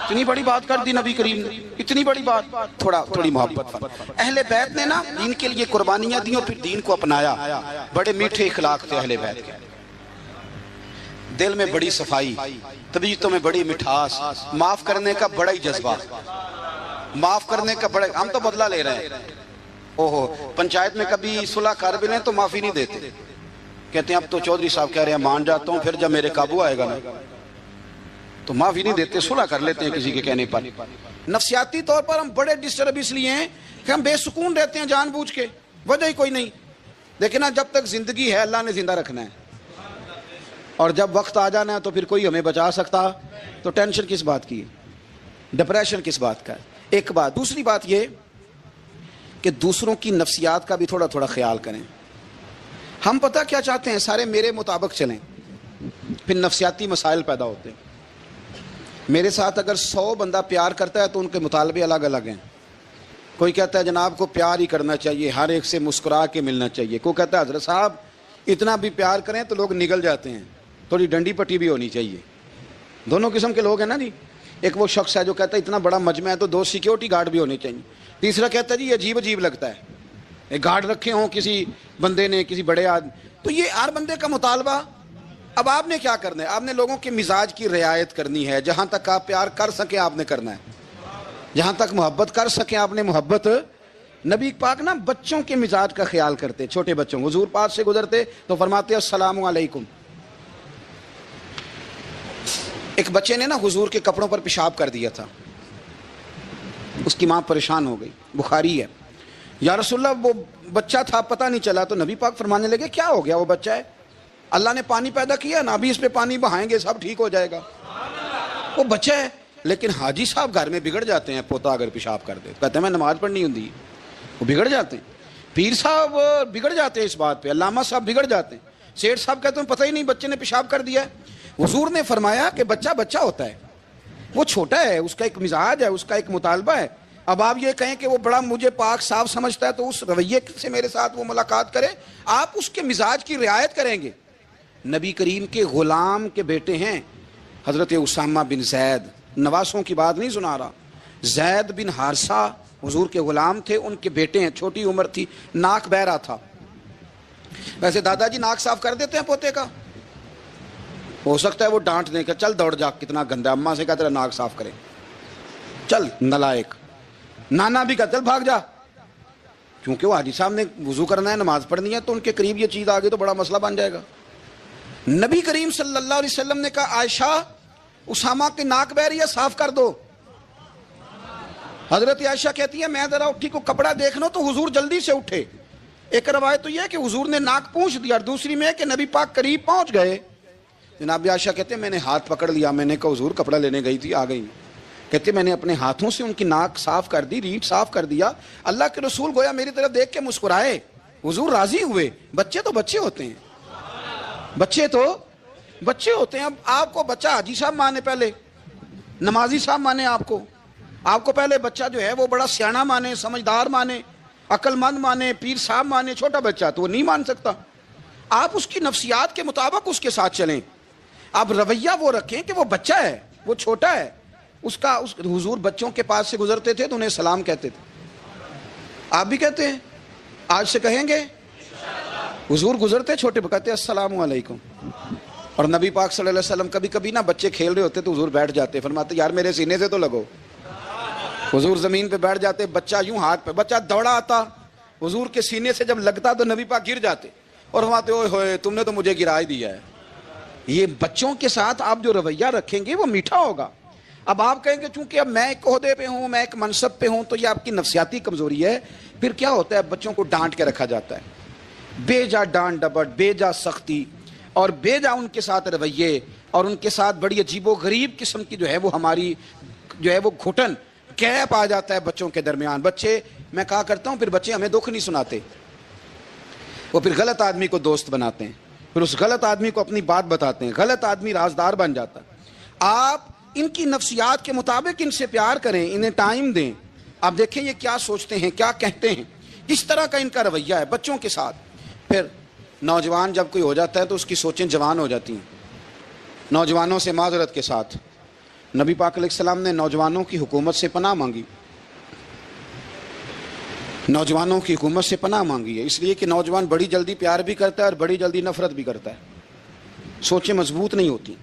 اتنی بڑی بات کر دی نبی کریم نے، اتنی بڑی بات، تھوڑی محبت۔ اہل بیت نے نا دین کے لیے قربانیاں دی اور پھر دین کو اپنایا، بڑے میٹھے اخلاق تھے اہل بیت کے، دل میں بڑی صفائی، طبیعتوں میں بڑی مٹھاس، معاف کرنے کا بڑا ہی جذبہ، معاف کرنے کا بڑا۔ ہم تو بدلہ لے رہے ہیں، اوہو پنچایت میں کبھی صلح کر بھی لیں تو معافی نہیں دیتے، کہتے ہیں اب تو چودھری صاحب کہہ رہے ہیں مان جاتا ہوں، پھر جب میرے قابو آئے گا نا تو معافی نہیں دیتے، صلح کر لیتے ہیں کسی کے کہنے پر۔ نفسیاتی طور پر ہم بڑے ڈسٹرب اس لیے ہیں کہ ہم بے سکون رہتے ہیں جان بوجھ کے، وجہ ہی کوئی نہیں۔ دیکھنا جب تک زندگی ہے اللہ نے زندہ رکھنا ہے، اور جب وقت آ جانا ہے تو پھر کوئی ہمیں بچا سکتا، تو ٹینشن کس بات کی ہے، ڈپریشن کس بات کا ہے؟ ایک بات۔ دوسری بات یہ کہ دوسروں کی نفسیات کا بھی تھوڑا تھوڑا خیال کریں۔ ہم پتہ کیا چاہتے ہیں، سارے میرے مطابق چلیں، پھر نفسیاتی مسائل پیدا ہوتے ہیں۔ میرے ساتھ اگر 100 بندہ پیار کرتا ہے تو ان کے مطالبے الگ الگ ہیں۔ کوئی کہتا ہے جناب کو پیار ہی کرنا چاہیے، ہر ایک سے مسکرا کے ملنا چاہیے، کوئی کہتا ہے حضرت صاحب اتنا بھی پیار کریں تو لوگ نگل جاتے ہیں، تھوڑی ڈنڈی پٹی بھی ہونی چاہیے۔ دونوں قسم کے لوگ ہیں نا جی۔ ایک وہ شخص ہے جو کہتا ہے اتنا بڑا مجمع ہے تو 2 سیکیورٹی گارڈ بھی ہونے چاہیے۔ تیسرا کہتا ہے جی یہ عجیب عجیب لگتا ہے، ایک گارڈ رکھے ہوں کسی بندے نے، کسی بڑے آدمی۔ تو یہ ہر بندے کا مطالبہ۔ اب آپ نے کیا کرنا ہے؟ آپ نے لوگوں کے مزاج کی رعایت کرنی ہے، جہاں تک آپ پیار کر سکیں آپ نے کرنا ہے، جہاں تک محبت کر سکیں آپ نے محبت۔ نبی پاک نا بچوں کے مزاج کا خیال کرتے، چھوٹے بچوں، حضور پاک سے گزرتے تو فرماتے السلام علیکم۔ ایک بچے نے نا حضور کے کپڑوں پر پیشاب کر دیا تھا، اس کی ماں پریشان ہو گئی، بخاری ہے۔ یا رسول اللہ وہ بچہ تھا پتہ نہیں چلا، تو نبی پاک فرمانے لگے کیا ہو گیا، وہ بچہ ہے، اللہ نے پانی پیدا کیا نا، ابھی اس پہ پانی بہائیں گے سب ٹھیک ہو جائے گا، وہ بچہ ہے۔ لیکن حاجی صاحب گھر میں بگڑ جاتے ہیں، پوتا اگر پیشاب کر دے کہتے ہیں میں نماز پڑھنی ہوں، وہ بگڑ جاتے ہیں۔ پیر صاحب بگڑ جاتے ہیں اس بات پہ، علامہ صاحب بگڑ جاتے ہیں، سیٹھ صاحب کہتے ہیں پتہ ہی نہیں بچے نے پیشاب کر دیا ہے۔ حضور نے فرمایا کہ بچہ بچہ ہوتا ہے، وہ چھوٹا ہے، اس کا ایک مزاج ہے، اس کا ایک مطالبہ ہے۔ اب آپ یہ کہیں کہ وہ بڑا مجھے پاک صاف سمجھتا ہے تو اس رویے سے میرے ساتھ وہ ملاقات کرے، آپ اس کے مزاج کی رعایت کریں گے۔ نبی کریم کے غلام کے بیٹے ہیں حضرت اسامہ بن زید، نواسوں کی بات نہیں سنا رہا، زید بن حارثہ حضور کے غلام تھے، ان کے بیٹے ہیں، چھوٹی عمر تھی، ناک بہ رہا تھا. ویسے دادا جی ناک صاف کر دیتے ہیں پوتے کا؟ ہو سکتا ہے وہ ڈانٹ دیں کہ چل دوڑ جا، کتنا گندا، اماں سے کہا تیرا ناک صاف کرے، چل نالائق. نانا بھی کہا چل بھاگ جا، کیونکہ وہ حاجی صاحب نے وضو کرنا ہے، نماز پڑھنی ہے، تو ان کے قریب یہ چیز آ گئی تو بڑا مسئلہ بن جائے گا. نبی کریم صلی اللہ علیہ وسلم نے کہا عائشہ اسامہ کی ناک بہ رہی ہے، صاف کر دو. حضرت عائشہ کہتی ہے میں ذرا اٹھی کو کپڑا دیکھ لوں تو حضور جلدی سے اٹھے. ایک روایت تو یہ ہے کہ حضور نے ناک پونچھ دیا، اور دوسری میں کہ نبی پاک قریب پہنچ گئے. جناب عائشہ کہتے ہیں میں نے ہاتھ پکڑ لیا، میں نے کہا حضور کپڑا لینے گئی تھی، آ گئی. کہتے میں نے اپنے ہاتھوں سے ان کی ناک صاف کر دی، ریٹ صاف کر دیا. اللہ کے رسول گویا میری طرف دیکھ کے مسکرائے، حضور راضی ہوئے. بچے تو بچے ہوتے ہیں، بچے تو بچے ہوتے ہیں. اب آپ کو بچہ حاجی صاحب مانے، پہلے نمازی صاحب مانے، آپ کو پہلے بچہ جو ہے وہ بڑا سیاںا مانے، سمجھدار مانے، عقل مند مانے، پیر صاحب مانے. چھوٹا بچہ تو وہ نہیں مان سکتا. آپ اس کی نفسیات کے مطابق اس کے ساتھ چلیں. آپ رویہ وہ رکھیں کہ وہ بچہ ہے، وہ چھوٹا ہے. حضور بچوں کے پاس سے گزرتے تھے تو انہیں سلام کہتے تھے. آپ بھی کہتے ہیں، آج سے کہیں گے. حضور گزرتے چھوٹے کہتے السلام علیکم. اور نبی پاک صلی اللہ علیہ وسلم کبھی کبھی نا بچے کھیل رہے ہوتے تو حضور بیٹھ جاتے، فرماتے یار میرے سینے سے تو لگو. حضور زمین پہ بیٹھ جاتے، بچہ یوں ہاتھ پہ، بچہ دوڑا آتا، حضور کے سینے سے جب لگتا تو نبی پاک گر جاتے اور فرماتے اوئے ہوئے تم نے تو مجھے گرا ہی دیا ہے. یہ بچوں کے ساتھ آپ جو رویہ رکھیں گے وہ میٹھا ہوگا. اب آپ کہیں گے چونکہ اب میں ایک عہدے پہ ہوں، میں ایک منصب پہ ہوں، تو یہ آپ کی نفسیاتی کمزوری ہے. پھر کیا ہوتا ہے، بچوں کو ڈانٹ کے رکھا جاتا ہے، بے جا ڈانٹ ڈپٹ، بے جا سختی، اور بے جا ان کے ساتھ رویے، اور ان کے ساتھ بڑی عجیب و غریب قسم کی جو ہے وہ ہماری جو ہے وہ گھٹن گیپ آ جاتا ہے بچوں کے درمیان. بچے، میں کہا کرتا ہوں، پھر بچے ہمیں دکھ نہیں سناتے، وہ پھر غلط آدمی کو دوست بناتے ہیں، پھر اس غلط آدمی کو اپنی بات بتاتے ہیں، غلط آدمی رازدار بن جاتا ہے. آپ ان کی نفسیات کے مطابق ان سے پیار کریں، انہیں ٹائم دیں. آپ دیکھیں یہ کیا سوچتے ہیں، کیا کہتے ہیں، کس طرح کا ان کا رویہ ہے بچوں کے ساتھ. پھر نوجوان جب کوئی ہو جاتا ہے تو اس کی سوچیں جوان ہو جاتی ہیں. نوجوانوں سے معذرت کے ساتھ نبی پاک علیہ السلام نے نوجوانوں کی حکومت سے پناہ مانگی، نوجوانوں کی حکومت سے پناہ مانگی ہے، اس لیے کہ نوجوان بڑی جلدی پیار بھی کرتا ہے اور بڑی جلدی نفرت بھی کرتا ہے. سوچیں مضبوط نہیں ہوتی.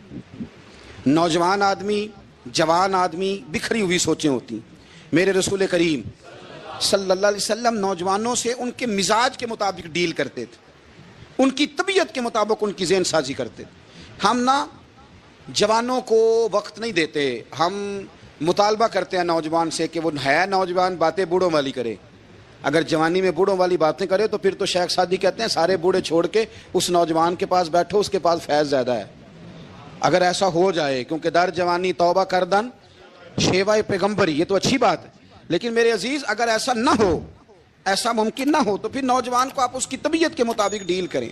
نوجوان آدمی، جوان آدمی، بکھری ہوئی سوچیں ہوتی. میرے رسول کریم صلی اللہ علیہ وسلم نوجوانوں سے ان کے مزاج کے مطابق ڈیل کرتے تھے، ان کی طبیعت کے مطابق ان کی ذہن سازی کرتے تھے. ہم نہ جوانوں کو وقت نہیں دیتے، ہم مطالبہ کرتے ہیں نوجوان سے کہ وہ ہے نوجوان، باتیں بوڑھوں والی کرے. اگر جوانی میں بوڑھوں والی باتیں کرے تو پھر تو شیخ سعدی کہتے ہیں سارے بوڑھے چھوڑ کے اس نوجوان کے پاس بیٹھو، اس کے پاس فیض زیادہ ہے. اگر ایسا ہو جائے، کیونکہ در جوانی توبہ کردن شیوہ پیغمبری، یہ تو اچھی بات ہے. لیکن میرے عزیز اگر ایسا نہ ہو، ایسا ممکن نہ ہو، تو پھر نوجوان کو آپ اس کی طبیعت کے مطابق ڈیل کریں.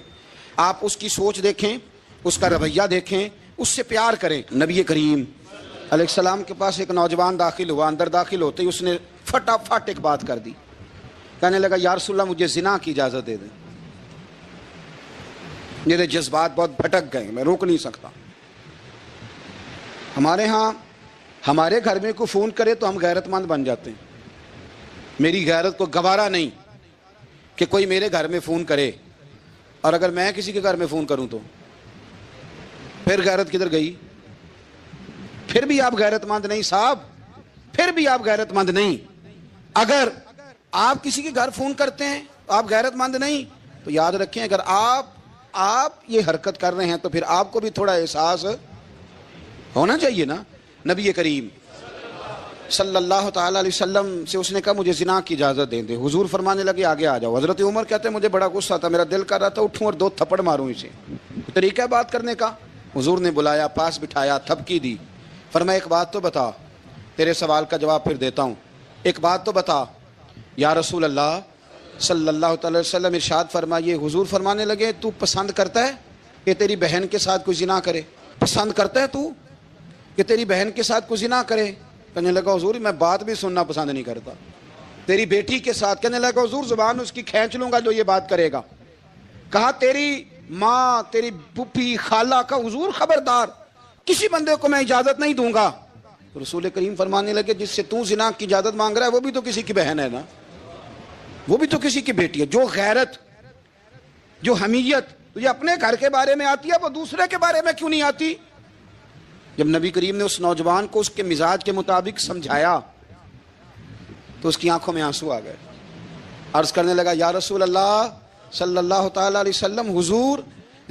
آپ اس کی سوچ دیکھیں، اس کا رویہ دیکھیں، اس سے پیار کریں. نبی کریم علیہ السلام کے پاس ایک نوجوان داخل ہوا، اندر داخل ہوتے ہی اس نے فٹافٹ ایک بات کر دی. کہنے لگا یا رسول اللہ مجھے زنا کی اجازت دے دیں، میرے جذبات بہت بھٹک گئے، میں روک نہیں سکتا. ہمارے ہاں ہمارے گھر میں کوئی فون کرے تو ہم غیرت مند بن جاتے ہیں. میری غیرت کو گوارا نہیں کہ کوئی میرے گھر میں فون کرے، اور اگر میں کسی کے گھر میں فون کروں تو پھر غیرت کدھر گئی؟ پھر بھی آپ غیرت مند نہیں صاحب، پھر بھی آپ غیرت مند نہیں. اگر آپ کسی کے گھر فون کرتے ہیں آپ غیرت مند نہیں، تو یاد رکھیں اگر آپ یہ حرکت کر رہے ہیں تو پھر آپ کو بھی تھوڑا احساس ہونا چاہیے نا. نبی کریم صلی اللہ تعالیٰ علیہ وسلم سے اس نے کہا مجھے زنا کی اجازت دیں دے. حضور فرمانے لگے آگے آ جاؤ. حضرت عمر کہتے ہیں مجھے بڑا غصہ تھا، میرا دل کر رہا تھا اٹھوں اور 2 تھپڑ ماروں اسے. طریقہ بات کرنے کا. حضور نے بلایا، پاس بٹھایا، تھپکی دی. فرمایا ایک بات تو بتا، تیرے سوال کا جواب پھر دیتا ہوں، ایک بات تو بتا. یا رسول اللہ صلی اللہ تعالی وسلم ارشاد فرمائیے. حضور فرمانے لگے تو پسند کرتا ہے کہ تیری بہن کے ساتھ کوئی زنا کرے؟ پسند کرتا ہے تو کہ تیری بہن کے ساتھ کوئی زنا کرے؟ کہنے لگا حضور میں بات بھی سننا پسند نہیں کرتا. تیری بیٹی کے ساتھ؟ کہنے لگا حضور زبان اس کی کھینچ لوں گا جو یہ بات کرے گا. کہا تیری ماں، تیری پھوپھی، خالہ کا؟ حضور خبردار کسی بندے کو میں اجازت نہیں دوں گا رسول کریم فرمانے لگے جس سے تو زنا کی اجازت مانگ رہا ہے وہ بھی تو کسی کی بہن ہے نا، وہ بھی تو کسی کی بیٹی ہے. جو غیرت، جو حمیت تجھے اپنے گھر کے بارے میں آتی ہے وہ دوسرے کے بارے میں کیوں نہیں آتی؟ جب نبی کریم نے اس نوجوان کو اس کے مزاج کے مطابق سمجھایا تو اس کی آنکھوں میں آنسو آ گئے. عرض کرنے لگا یا رسول اللہ صلی اللہ تعالی علیہ وسلم، حضور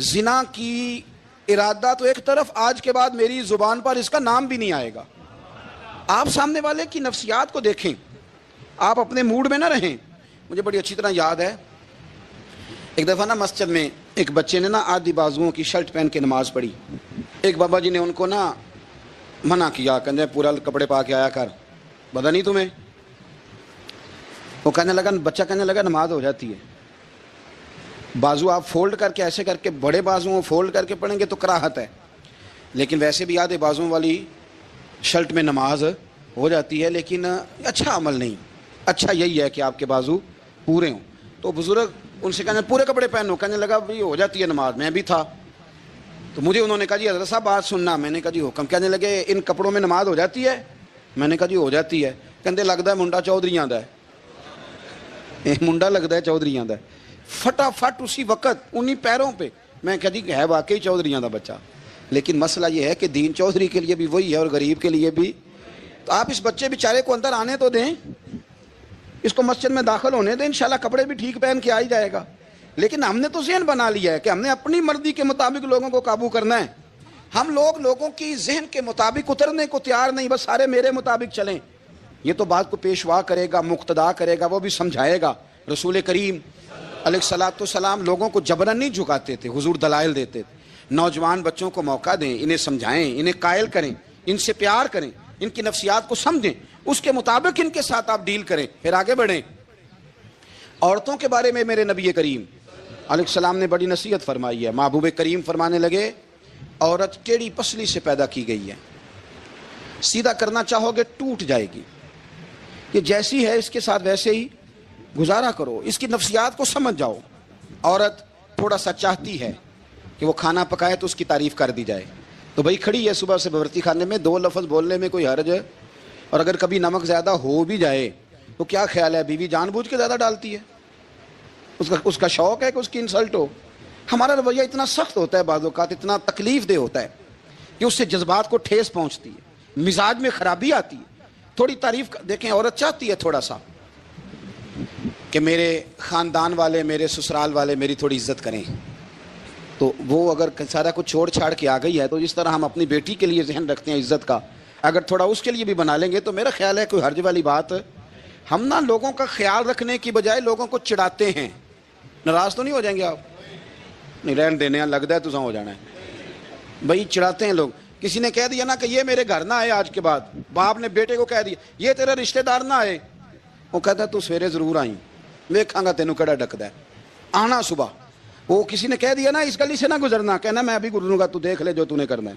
زنا کی ارادہ تو ایک طرف، آج کے بعد میری زبان پر اس کا نام بھی نہیں آئے گا. آپ سامنے والے کی نفسیات کو دیکھیں، آپ اپنے موڈ میں نہ رہیں. مجھے بڑی اچھی طرح یاد ہے ایک دفعہ نا مسجد میں ایک بچے نے نا آدھی بازوؤں کی شرٹ پہن کے نماز پڑھی. ایک بابا جی نے ان کو نا منع کیا، کہنے پورا کپڑے پا کے آیا کر، پتہ نہیں تمہیں. وہ کہنے لگا، بچہ کہنے لگا نماز ہو جاتی ہے، بازو آپ فولڈ کر کے ایسے کر کے، بڑے بازوؤں فولڈ کر کے پڑھیں گے تو کراہت ہے، لیکن ویسے بھی آدھے بازوؤں والی شرٹ میں نماز ہو جاتی ہے، لیکن اچھا عمل نہیں. اچھا یہی ہے کہ آپ کے بازو پورے ہوں. تو بزرگ ان سے کہنے پورے کپڑے پہنو، کہنے لگا بھائی ہو جاتی ہے نماز، میں بھی تھا. تو مجھے انہوں نے کہا جی حضرت صاحب بات سننا. میں نے کہا جی حکم. کہنے لگے ان کپڑوں میں نماز ہو جاتی ہے؟ میں نے کہا جی ہو جاتی ہے. کہتے لگتا ہے منڈا چودھریاں دا ہے، منڈا لگتا ہے چودھریاں دا ہے. فٹافٹ اسی وقت انہی پیروں پہ. میں کہا جی ہے واقعی چودھریاں دا بچہ، لیکن مسئلہ یہ ہے کہ دین چودھری کے لیے بھی وہی ہے اور غریب کے لیے بھی. تو آپ اس بچے بیچارے کو اندر آنے تو دیں، اس کو مسجد میں داخل ہونے دیں، انشاءاللہ کپڑے بھی ٹھیک پہن کے آ ہی جائے گا. لیکن ہم نے تو ذہن بنا لیا ہے کہ ہم نے اپنی مرضی کے مطابق لوگوں کو قابو کرنا ہے. ہم لوگوں کی ذہن کے مطابق اترنے کو تیار نہیں، بس سارے میرے مطابق چلیں. یہ تو بات کو پیشوا کرے گا، مقتدا کرے گا، وہ بھی سمجھائے گا. رسول کریم علیہ الصلوۃ والسلام لوگوں کو جبرن نہیں جھکاتے تھے، حضور دلائل دیتے تھے. نوجوان بچوں کو موقع دیں، انہیں سمجھائیں، انہیں قائل کریں، ان سے پیار کریں، ان کی نفسیات کو سمجھیں، اس کے مطابق ان کے ساتھ آپ ڈیل کریں، پھر آگے بڑھیں. عورتوں کے بارے میں میرے نبی کریم علیہ السلام نے بڑی نصیحت فرمائی ہے. محبوب کریم فرمانے لگے عورت کیڑی پسلی سے پیدا کی گئی ہے، سیدھا کرنا چاہو گے ٹوٹ جائے گی. یہ جیسی ہے اس کے ساتھ ویسے ہی گزارا کرو، اس کی نفسیات کو سمجھ جاؤ. عورت تھوڑا سا چاہتی ہے کہ وہ کھانا پکائے تو اس کی تعریف کر دی جائے. تو بھائی کھڑی ہے صبح سے بھرتی خانے میں، 2 لفظ بولنے میں کوئی حرج ہے؟ اور اگر کبھی نمک زیادہ ہو بھی جائے تو کیا خیال ہے بیوی جان بوجھ کے زیادہ ڈالتی ہے؟ اس کا شوق ہے کہ اس کی انسلٹ ہو. ہمارا رویہ اتنا سخت ہوتا ہے، بعض اوقات اتنا تکلیف دہ ہوتا ہے کہ اس سے جذبات کو ٹھیس پہنچتی ہے، مزاج میں خرابی آتی ہے. تھوڑی تعریف دیکھیں، عورت چاہتی ہے تھوڑا سا کہ میرے خاندان والے، میرے سسرال والے میری تھوڑی عزت کریں. تو وہ اگر سارا کچھ چھوڑ چھاڑ کے آ گئی ہے تو جس طرح ہم اپنی بیٹی کے لیے ذہن رکھتے ہیں عزت کا، اگر تھوڑا اس کے لیے بھی بنا لیں گے تو میرا خیال ہے کوئی حرج والی بات. ہم نا لوگوں کا خیال رکھنے کی بجائے لوگوں کو چڑھاتے ہیں. ناراض تو نہیں ہو جائیں گے آپ؟ نہیں رہن دینے، لگتا ہے تو ہو جانا ہے بھائی. چڑھاتے ہیں لوگ. کسی نے کہہ دیا نا کہ یہ میرے گھر نہ آئے آج کے بعد، باپ نے بیٹے کو کہہ دیا یہ تیرا رشتہ دار نہ آئے، وہ کہتا ہے تو سویرے ضرور آئی، ویکھاں گا تینوں کڑا ڈکدا ہے، آنا صبح. وہ کسی نے کہہ دیا نا اس گلی سے نہ گزرنا، کہنا میں ابھی گزروں گا، تو دیکھ لے جو تو نے کرنا ہے.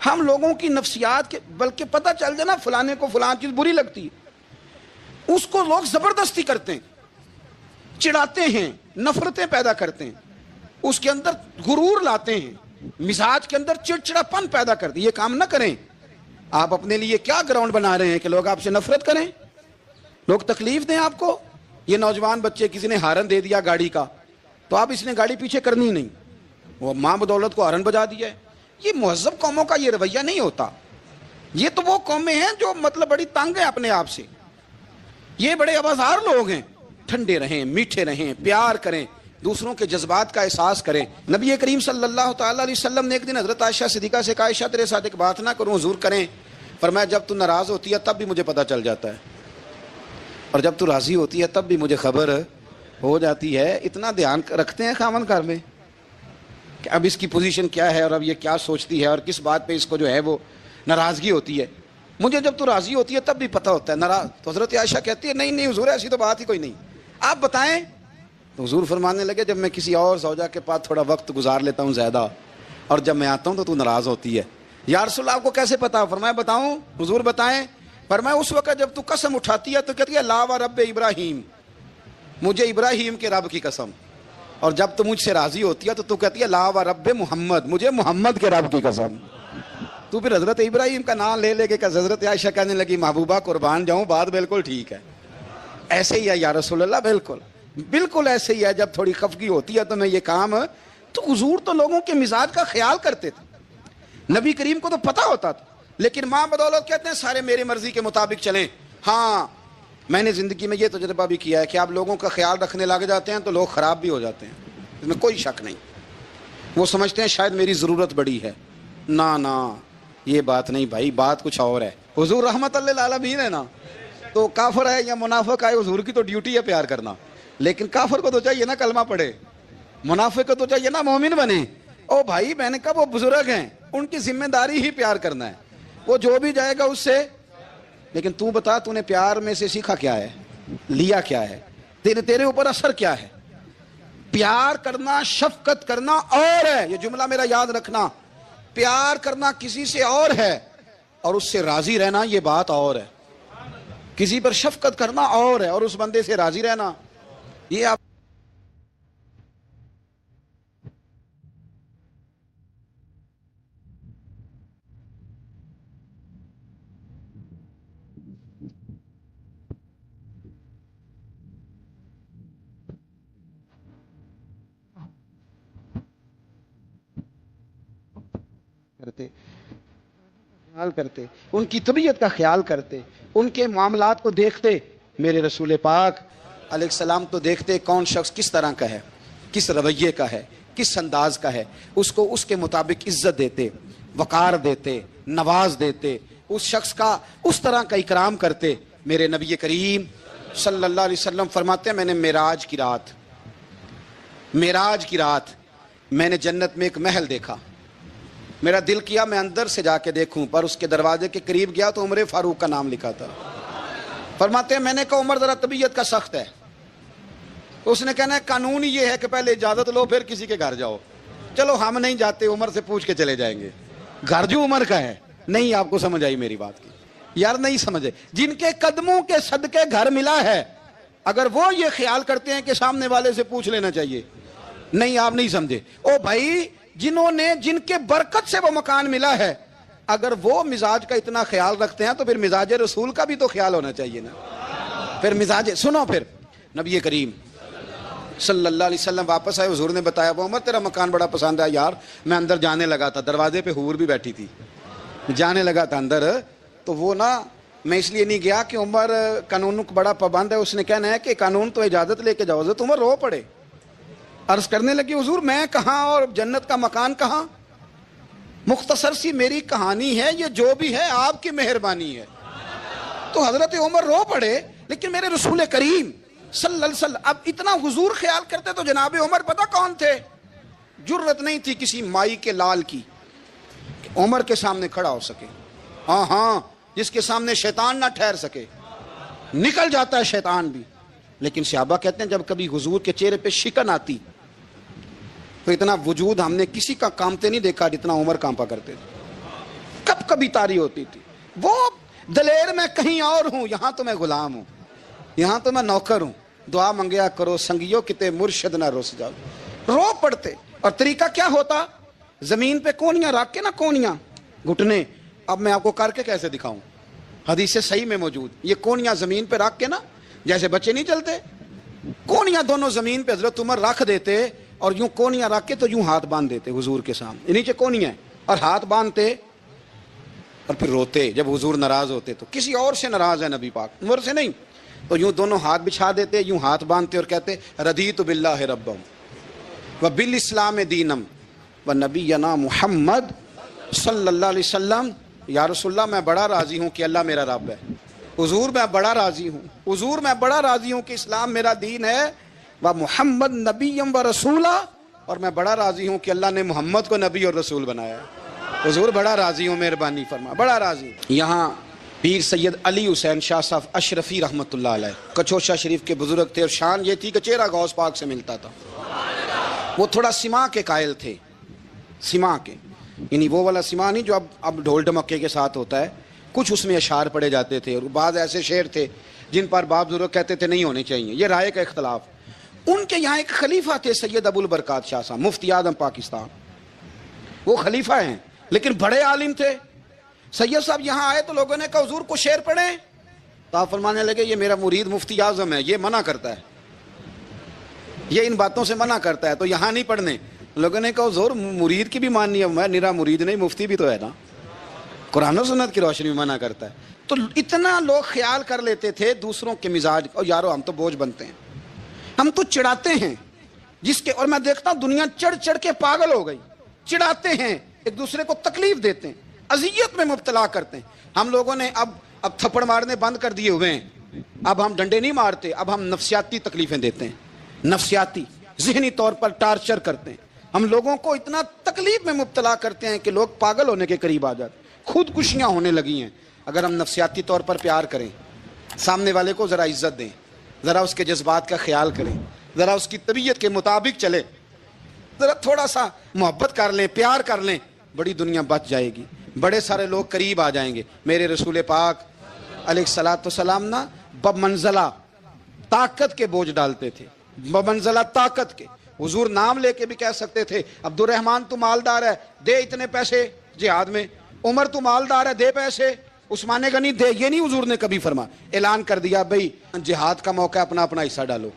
ہم لوگوں کی نفسیات کے، بلکہ پتہ چل جائے نا فلانے کو فلان چیز بری لگتی ہے، اس کو لوگ زبردستی کرتے ہیں، چڑھاتے ہیں، نفرتیں پیدا کرتے ہیں، اس کے اندر غرور لاتے ہیں، مزاج کے اندر چڑچڑا پن پیدا کرتے ہیں. یہ کام نہ کریں. آپ اپنے لیے کیا گراؤنڈ بنا رہے ہیں کہ لوگ آپ سے نفرت کریں، لوگ تکلیف دیں آپ کو. یہ نوجوان بچے کسی نے ہارن دے دیا گاڑی کا تو آپ اس نے گاڑی پیچھے کرنی نہیں، وہ ماں بدولت کو ہارن بجا دیا ہے. یہ مہذب قوموں کا یہ رویہ نہیں ہوتا. یہ تو وہ قومیں ہیں جو مطلب بڑی تنگ ہیں اپنے آپ سے. یہ بڑے آوازار لوگ ہیں. ٹھنڈے رہیں، میٹھے رہیں، پیار کریں، دوسروں کے جذبات کا احساس کریں. نبی کریم صلی اللہ تعالیٰ علیہ وسلم نے ایک دن حضرت عائشہ صدیقہ سے کہا عائشہ تیرے ساتھ ایک بات نہ کروں، حضور کریں. فرمایا جب تو ناراض ہوتی ہے تب بھی مجھے پتہ چل جاتا ہے، اور جب تو راضی ہوتی ہے تب بھی مجھے خبر ہو جاتی ہے. اتنا دھیان رکھتے ہیں خاوند گھر میں کہ اب اس کی پوزیشن کیا ہے اور اب یہ کیا سوچتی ہے اور کس بات پہ اس کو جو ہے وہ ناراضگی ہوتی ہے. مجھے جب تو راضی ہوتی ہے تب بھی پتہ ہوتا ہے ناراض. تو حضرت عائشہ کہتی ہے نہیں حضور ایسی تو بات ہی کوئی نہیں، آپ بتائیں. تو حضور فرمانے لگے جب میں کسی اور زوجہ کے پاس تھوڑا وقت گزار لیتا ہوں زیادہ اور جب میں آتا ہوں تو ناراض ہوتی ہے. یا رسول اللہ آپ کو کیسے پتا؟ فرمایا بتاؤں؟ حضور بتائیں. فرمایا اس وقت جب تو قسم اٹھاتی ہے تو کہتی ہے لا و رب ابراہیم، مجھے ابراہیم کے رب کی قسم. اور جب تو مجھ سے راضی ہوتی ہے تو کہتی ہے لا و رب محمد، مجھے محمد کے رب کی قسم. تو پھر حضرت ابراہیم کا نام لے لے کے حضرت عائشہ کہنے لگی محبوبہ قربان جاؤں، بات بالکل ٹھیک ہے، ایسے ہی ہے یا رسول اللہ، بالکل بالکل ایسے ہی ہے. جب تھوڑی خفگی ہوتی ہے تو میں یہ کام، تو حضور تو لوگوں کے مزاج کا خیال کرتے تھے، نبی کریم کو تو پتہ ہوتا تھا، لیکن ماں بدولت کہتے ہیں سارے میری مرضی کے مطابق چلیں. ہاں میں نے زندگی میں یہ تجربہ بھی کیا ہے کہ آپ لوگوں کا خیال رکھنے لگ جاتے ہیں تو لوگ خراب بھی ہو جاتے ہیں، اس میں کوئی شک نہیں. وہ سمجھتے ہیں شاید میری ضرورت بڑی ہے، نہ یہ بات نہیں بھائی، بات کچھ اور ہے. حضور رحمت اللہ للعالمین ہے نا، تو کافر ہے یا منافق ہے، حضور کی تو ڈیوٹی ہے پیار کرنا، لیکن کافر کو تو چاہیے نا کلمہ پڑھے، منافق کو تو چاہیے نا مومن بنے. او بھائی میں نے کہا وہ بزرگ ہیں، ان کی ذمہ داری ہی پیار کرنا ہے، وہ جو بھی جائے گا اس سے. لیکن تو بتا تو نے پیار میں سے سیکھا کیا ہے، لیا کیا ہے، تیرے اوپر اثر کیا ہے. پیار کرنا، شفقت کرنا اور ہے، یہ جملہ میرا یاد رکھنا، پیار کرنا کسی سے اور ہے اور اس سے راضی رہنا یہ بات اور ہے. کسی پر شفقت کرنا اور ہے اور اس بندے سے راضی رہنا یہ آپ کرتے، ان کی طبیعت کا خیال کرتے، ان کے معاملات کو دیکھتے. میرے رسول پاک علیہ السلام تو دیکھتے کون شخص کس طرح کا ہے، کس رویے کا ہے، کس انداز کا ہے، اس کو اس کے مطابق عزت دیتے، وقار دیتے، نواز دیتے، اس شخص کا اس طرح کا اکرام کرتے. میرے نبی کریم صلی اللہ علیہ وسلم فرماتے ہیں میں نے معراج کی رات میں نے جنت میں ایک محل دیکھا، میرا دل کیا میں اندر سے جا کے دیکھوں، پر اس کے دروازے کے قریب گیا تو عمر فاروق کا نام لکھا تھا. فرماتے ہیں میں نے کہا عمر ذرا طبیعت کا سخت ہے. اس نے کہنا ہے قانون یہ ہے کہ پہلے اجازت لو پھر کسی کے گھر جاؤ. چلو ہم نہیں جاتے، عمر سے پوچھ کے چلے جائیں گے، گھر جو عمر کا ہے. نہیں آپ کو سمجھ آئی میری بات کی یار، نہیں سمجھے. جن کے قدموں کے صدقے گھر ملا ہے، اگر وہ یہ خیال کرتے ہیں کہ سامنے والے سے پوچھ لینا چاہیے، نہیں آپ نہیں سمجھے. او بھائی جن کے برکت سے وہ مکان ملا ہے، اگر وہ مزاج کا اتنا خیال رکھتے ہیں تو پھر مزاج رسول کا بھی تو خیال ہونا چاہیے نا. پھر مزاج سنو، پھر نبی کریم صلی اللہ علیہ وسلم واپس آئے، حضور نے بتایا وہ عمر تیرا مکان بڑا پسند ہے یار. میں اندر جانے لگا تھا، دروازے پہ حور بھی بیٹھی تھی، جانے لگا تھا اندر، تو وہ نا میں اس لیے نہیں گیا کہ عمر قانون کو بڑا پابند ہے. اس نے کہنا ہے کہ قانون تو اجازت لے کے جاؤ. حضرت عمر رو پڑے، عرض کرنے لگی حضور میں کہاں اور جنت کا مکان کہاں. مختصر سی میری کہانی ہے، یہ جو بھی ہے آپ کی مہربانی ہے. تو حضرت عمر رو پڑے. لیکن میرے رسول کریم صلی اللہ علیہ وسلم اب اتنا حضور خیال کرتے تو جناب عمر پتہ کون تھے؟ جرت نہیں تھی کسی مائی کے لال کی کہ عمر کے سامنے کھڑا ہو سکے. ہاں جس کے سامنے شیطان نہ ٹھہر سکے، نکل جاتا ہے شیطان بھی. لیکن صحابہ کہتے ہیں جب کبھی حضور کے چہرے پہ شکن آتی تو اتنا وجود ہم نے کسی کا کامتے نہیں دیکھا جتنا عمر کانپا کرتے تھے. کب کبھی تاری ہوتی تھی وہ دلیر میں کہیں اور ہوں، یہاں تو میں غلام ہوں، یہاں تو میں نوکر ہوں. دعا منگیا کرو سنگیو کتے مرشد نہ رس جاؤ. رو پڑتے. اور طریقہ کیا ہوتا؟ زمین پہ کونیاں رکھ کے نا، کونیاں گھٹنے، اب میں آپ کو کر کے کیسے دکھاؤں، حدیث صحیح میں موجود. یہ کونیاں زمین پہ رکھ کے نا، جیسے بچے نہیں چلتے، کونیاں دونوں زمین پہ حضرت عمر رکھ دیتے اور یوں کونیاں رکھ کے تو یوں ہاتھ باندھ دیتے حضور کے سامنے، نیچے کونیاں اور ہاتھ باندھتے اور پھر روتے. جب حضور ناراض ہوتے تو کسی اور سے ناراض ہے نبی پاک، عمر سے نہیں، تو یوں دونوں ہاتھ بچھا دیتے، یوں ہاتھ باندھتے اور کہتے رضیت باللہ ربم وبالاسلام دینم ونبینا محمد صلی اللہ علیہ وسلم. یا رسول اللہ میں بڑا راضی ہوں کہ اللہ میرا رب ہے. حضور میں بڑا راضی ہوں، حضور میں بڑا راضی ہوں کہ اسلام میرا دین ہے، و محمد نبیم و رسولہ، اور میں بڑا راضی ہوں کہ اللہ نے محمد کو نبی اور رسول بنایا ہے. حضور بڑا راضی ہوں، مہربانی فرما، بڑا راضی ہوں. یہاں پیر سید علی حسین شاہ صاحب اشرفی رحمۃ اللہ علیہ کچوشا شریف کے بزرگ تھے، اور شان یہ تھی کہ چہرہ غوث پاک سے ملتا تھا. وہ تھوڑا سما کے قائل تھے، سما کے، یعنی وہ والا سما نہیں جو اب ڈھول ڈمکے کے ساتھ ہوتا ہے. کچھ اس میں اشعار پڑے جاتے تھے اور بعض ایسے شعر تھے جن پر باپ بزرگ کہتے تھے نہیں ہونے چاہیے، یہ رائے کا اختلاف. ان کے یہاں ایک خلیفہ تھے سید ابو البرکات شاہ صاحب، مفتی اعظم پاکستان. وہ خلیفہ ہیں لیکن بڑے عالم تھے. سید صاحب یہاں آئے تو لوگوں نے کہا حضور کو شعر پڑھیں، تو آپ فرمانے لگے یہ میرا مرید مفتی اعظم ہے، یہ منع کرتا ہے، یہ ان باتوں سے منع کرتا ہے، تو یہاں نہیں پڑھنے۔ لوگوں نے کہا حضور مرید کی بھی ماننی ہے، میں نرا مرید نہیں، مفتی بھی تو ہے نا، قرآن و سنت کی روشنی میں منع کرتا ہے۔ تو اتنا لوگ خیال کر لیتے تھے دوسروں کے مزاج، اور یارو ہم تو بوجھ بنتے ہیں، ہم تو چڑھاتے ہیں جس کے، اور میں دیکھتا ہوں دنیا چڑھ چڑھ کے پاگل ہو گئی، چڑھاتے ہیں، ایک دوسرے کو تکلیف دیتے ہیں، اذیت میں مبتلا کرتے ہیں۔ ہم لوگوں نے اب تھپڑ مارنے بند کر دیے ہوئے ہیں، اب ہم ڈنڈے نہیں مارتے، اب ہم نفسیاتی تکلیفیں دیتے ہیں، نفسیاتی ذہنی طور پر ٹارچر کرتے ہیں، ہم لوگوں کو اتنا تکلیف میں مبتلا کرتے ہیں کہ لوگ پاگل ہونے کے قریب آ جاتے ہیں، خودکشیاں ہونے لگی ہیں۔ اگر ہم نفسیاتی طور پر پیار کریں، سامنے والے کو ذرا عزت دیں، ذرا اس کے جذبات کا خیال کریں، ذرا اس کی طبیعت کے مطابق چلے، ذرا تھوڑا سا محبت کر لیں، پیار کر لیں، بڑی دنیا بچ جائے گی، بڑے سارے لوگ قریب آ جائیں گے۔ میرے رسول پاک علیہ الصلوۃ والسلام نا بمنزلہ طاقت کے بوجھ ڈالتے تھے، بمنزلہ طاقت کے۔ حضور نام لے کے بھی کہہ سکتے تھے عبد الرحمن تو مالدار ہے، دے اتنے پیسے جہاد میں، عمر تو مالدار ہے، دے پیسے، عثمان غنی دے، یہ نہیں حضور نے کبھی فرمایا۔ اعلان کر دیا بھئی جہاد کا موقع، اپنا اپنا حصہ ڈالو۔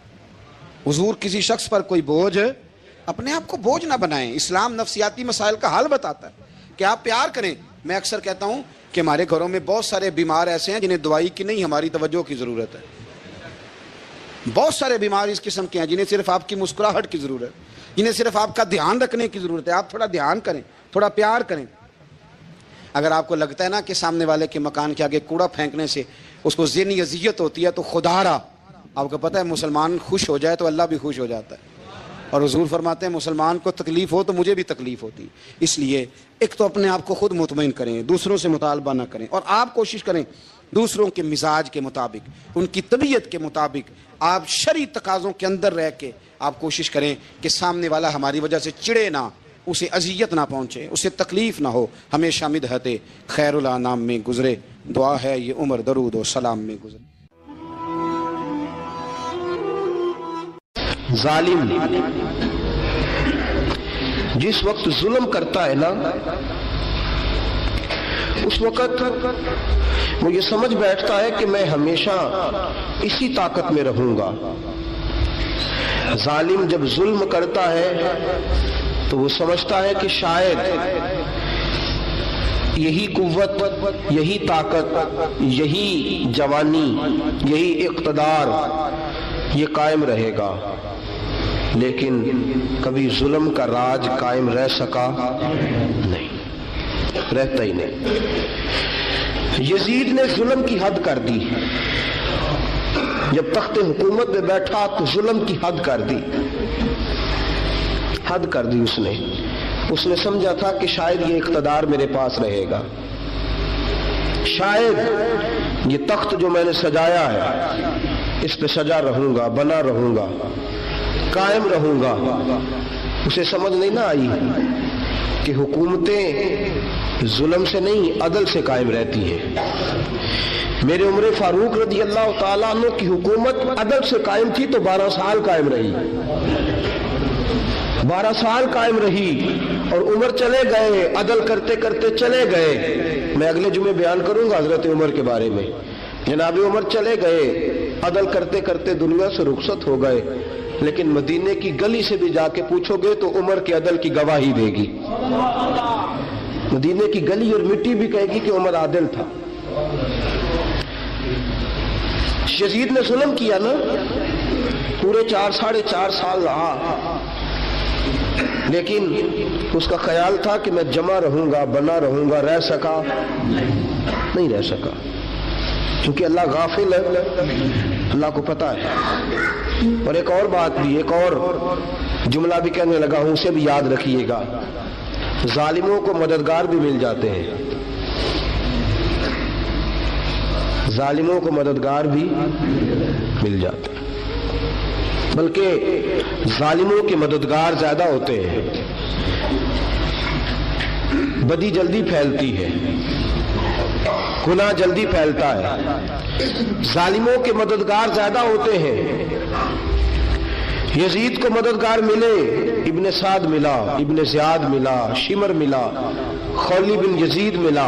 حضور کسی شخص پر کوئی بوجھ، اپنے آپ کو بوجھ نہ بنائیں۔ اسلام نفسیاتی مسائل کا حل بتاتا ہے کہ آپ پیار کریں۔ میں اکثر کہتا ہوں کہ ہمارے گھروں میں بہت سارے بیمار ایسے ہیں جنہیں دوائی کی نہیں، ہماری توجہ کی ضرورت ہے۔ بہت سارے بیمار اس قسم کے ہیں جنہیں صرف آپ کی مسکراہٹ کی ضرورت ہے، جنہیں صرف آپ کا دھیان رکھنے کی ضرورت ہے۔ آپ تھوڑا دھیان کریں، تھوڑا پیار کریں۔ اگر آپ کو لگتا ہے نا کہ سامنے والے کے مکان کے آگے کوڑا پھینکنے سے اس کو ذہنی اذیت ہوتی ہے، تو خدا را، آپ کو پتہ ہے مسلمان خوش ہو جائے تو اللہ بھی خوش ہو جاتا ہے، اور حضور فرماتے ہیں مسلمان کو تکلیف ہو تو مجھے بھی تکلیف ہوتی۔ اس لیے ایک تو اپنے آپ کو خود مطمئن کریں، دوسروں سے مطالبہ نہ کریں، اور آپ کوشش کریں دوسروں کے مزاج کے مطابق، ان کی طبیعت کے مطابق، آپ شرعی تقاضوں کے اندر رہ کے آپ کوشش کریں کہ سامنے والا ہماری وجہ سے چڑے نہ، اسے اذیت نہ پہنچے، اسے تکلیف نہ ہو، ہمیشہ مدحت خیر الانام میں گزرے۔ دعا ہے یہ عمر درود و سلام میں گزرے۔ ظالم جس وقت ظلم کرتا ہے نا، اس وقت وہ یہ سمجھ بیٹھتا ہے کہ میں ہمیشہ اسی طاقت میں رہوں گا۔ ظالم جب ظلم کرتا ہے تو وہ سمجھتا ہے کہ شاید یہی قوت، یہی طاقت، یہی جوانی، یہی اقتدار یہ قائم رہے گا، لیکن کبھی ظلم کا راج قائم رہ سکا نہیں، رہتا ہی نہیں۔ یزید نے ظلم کی حد کر دی، جب تخت حکومت میں بیٹھا تو ظلم کی حد کر دی، حد کر دی اس نے سمجھا تھا کہ شاید یہ اقتدار میرے پاس رہے گا، شاید یہ تخت جو میں نے سجایا ہے اس پہ سجا رہوں گا، بنا رہوں گا، قائم رہوں گا۔ اسے سمجھ نہیں نہ آئی کہ حکومتیں ظلم سے نہیں عدل سے قائم رہتی ہیں۔ میرے عمر فاروق رضی اللہ تعالیٰ عنہ کی حکومت عدل سے قائم تھی تو 12 سال قائم رہی، 12 سال قائم رہی، اور عمر چلے گئے، عدل کرتے کرتے چلے گئے۔ میں اگلے جمعے بیان کروں گا حضرت عمر کے بارے میں۔ جناب عمر چلے گئے، عدل کرتے کرتے دنیا سے رخصت ہو گئے، لیکن مدینے کی گلی سے بھی جا کے پوچھو گے تو عمر کے عدل کی گواہی دے گی۔ مدینے کی گلی اور مٹی بھی کہے گی کہ عمر عادل تھا۔ یزید نے ظلم کیا نا، پورے 4.5 سال رہا، لیکن اس کا خیال تھا کہ میں جمع رہوں گا، بنا رہوں گا، رہ سکا نہیں، رہ سکا، کیونکہ اللہ غافل ہے، اللہ کو پتہ ہے۔ اور ایک اور بات بھی، ایک اور جملہ بھی کہنے لگا ہوں، اسے بھی یاد رکھیے گا، ظالموں کو مددگار بھی مل جاتے ہیں، ظالموں کو مددگار بھی مل جاتے ہیں، بلکہ ظالموں کے مددگار زیادہ ہوتے ہیں۔ بدی جلدی پھیلتی ہے، گناہ جلدی پھیلتا ہے، ظالموں کے مددگار زیادہ ہوتے ہیں۔ یزید کو مددگار ملے، ابن سعد ملا، ابن زیاد ملا، شمر ملا، خولی بن یزید ملا،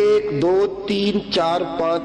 1 2 3 4 5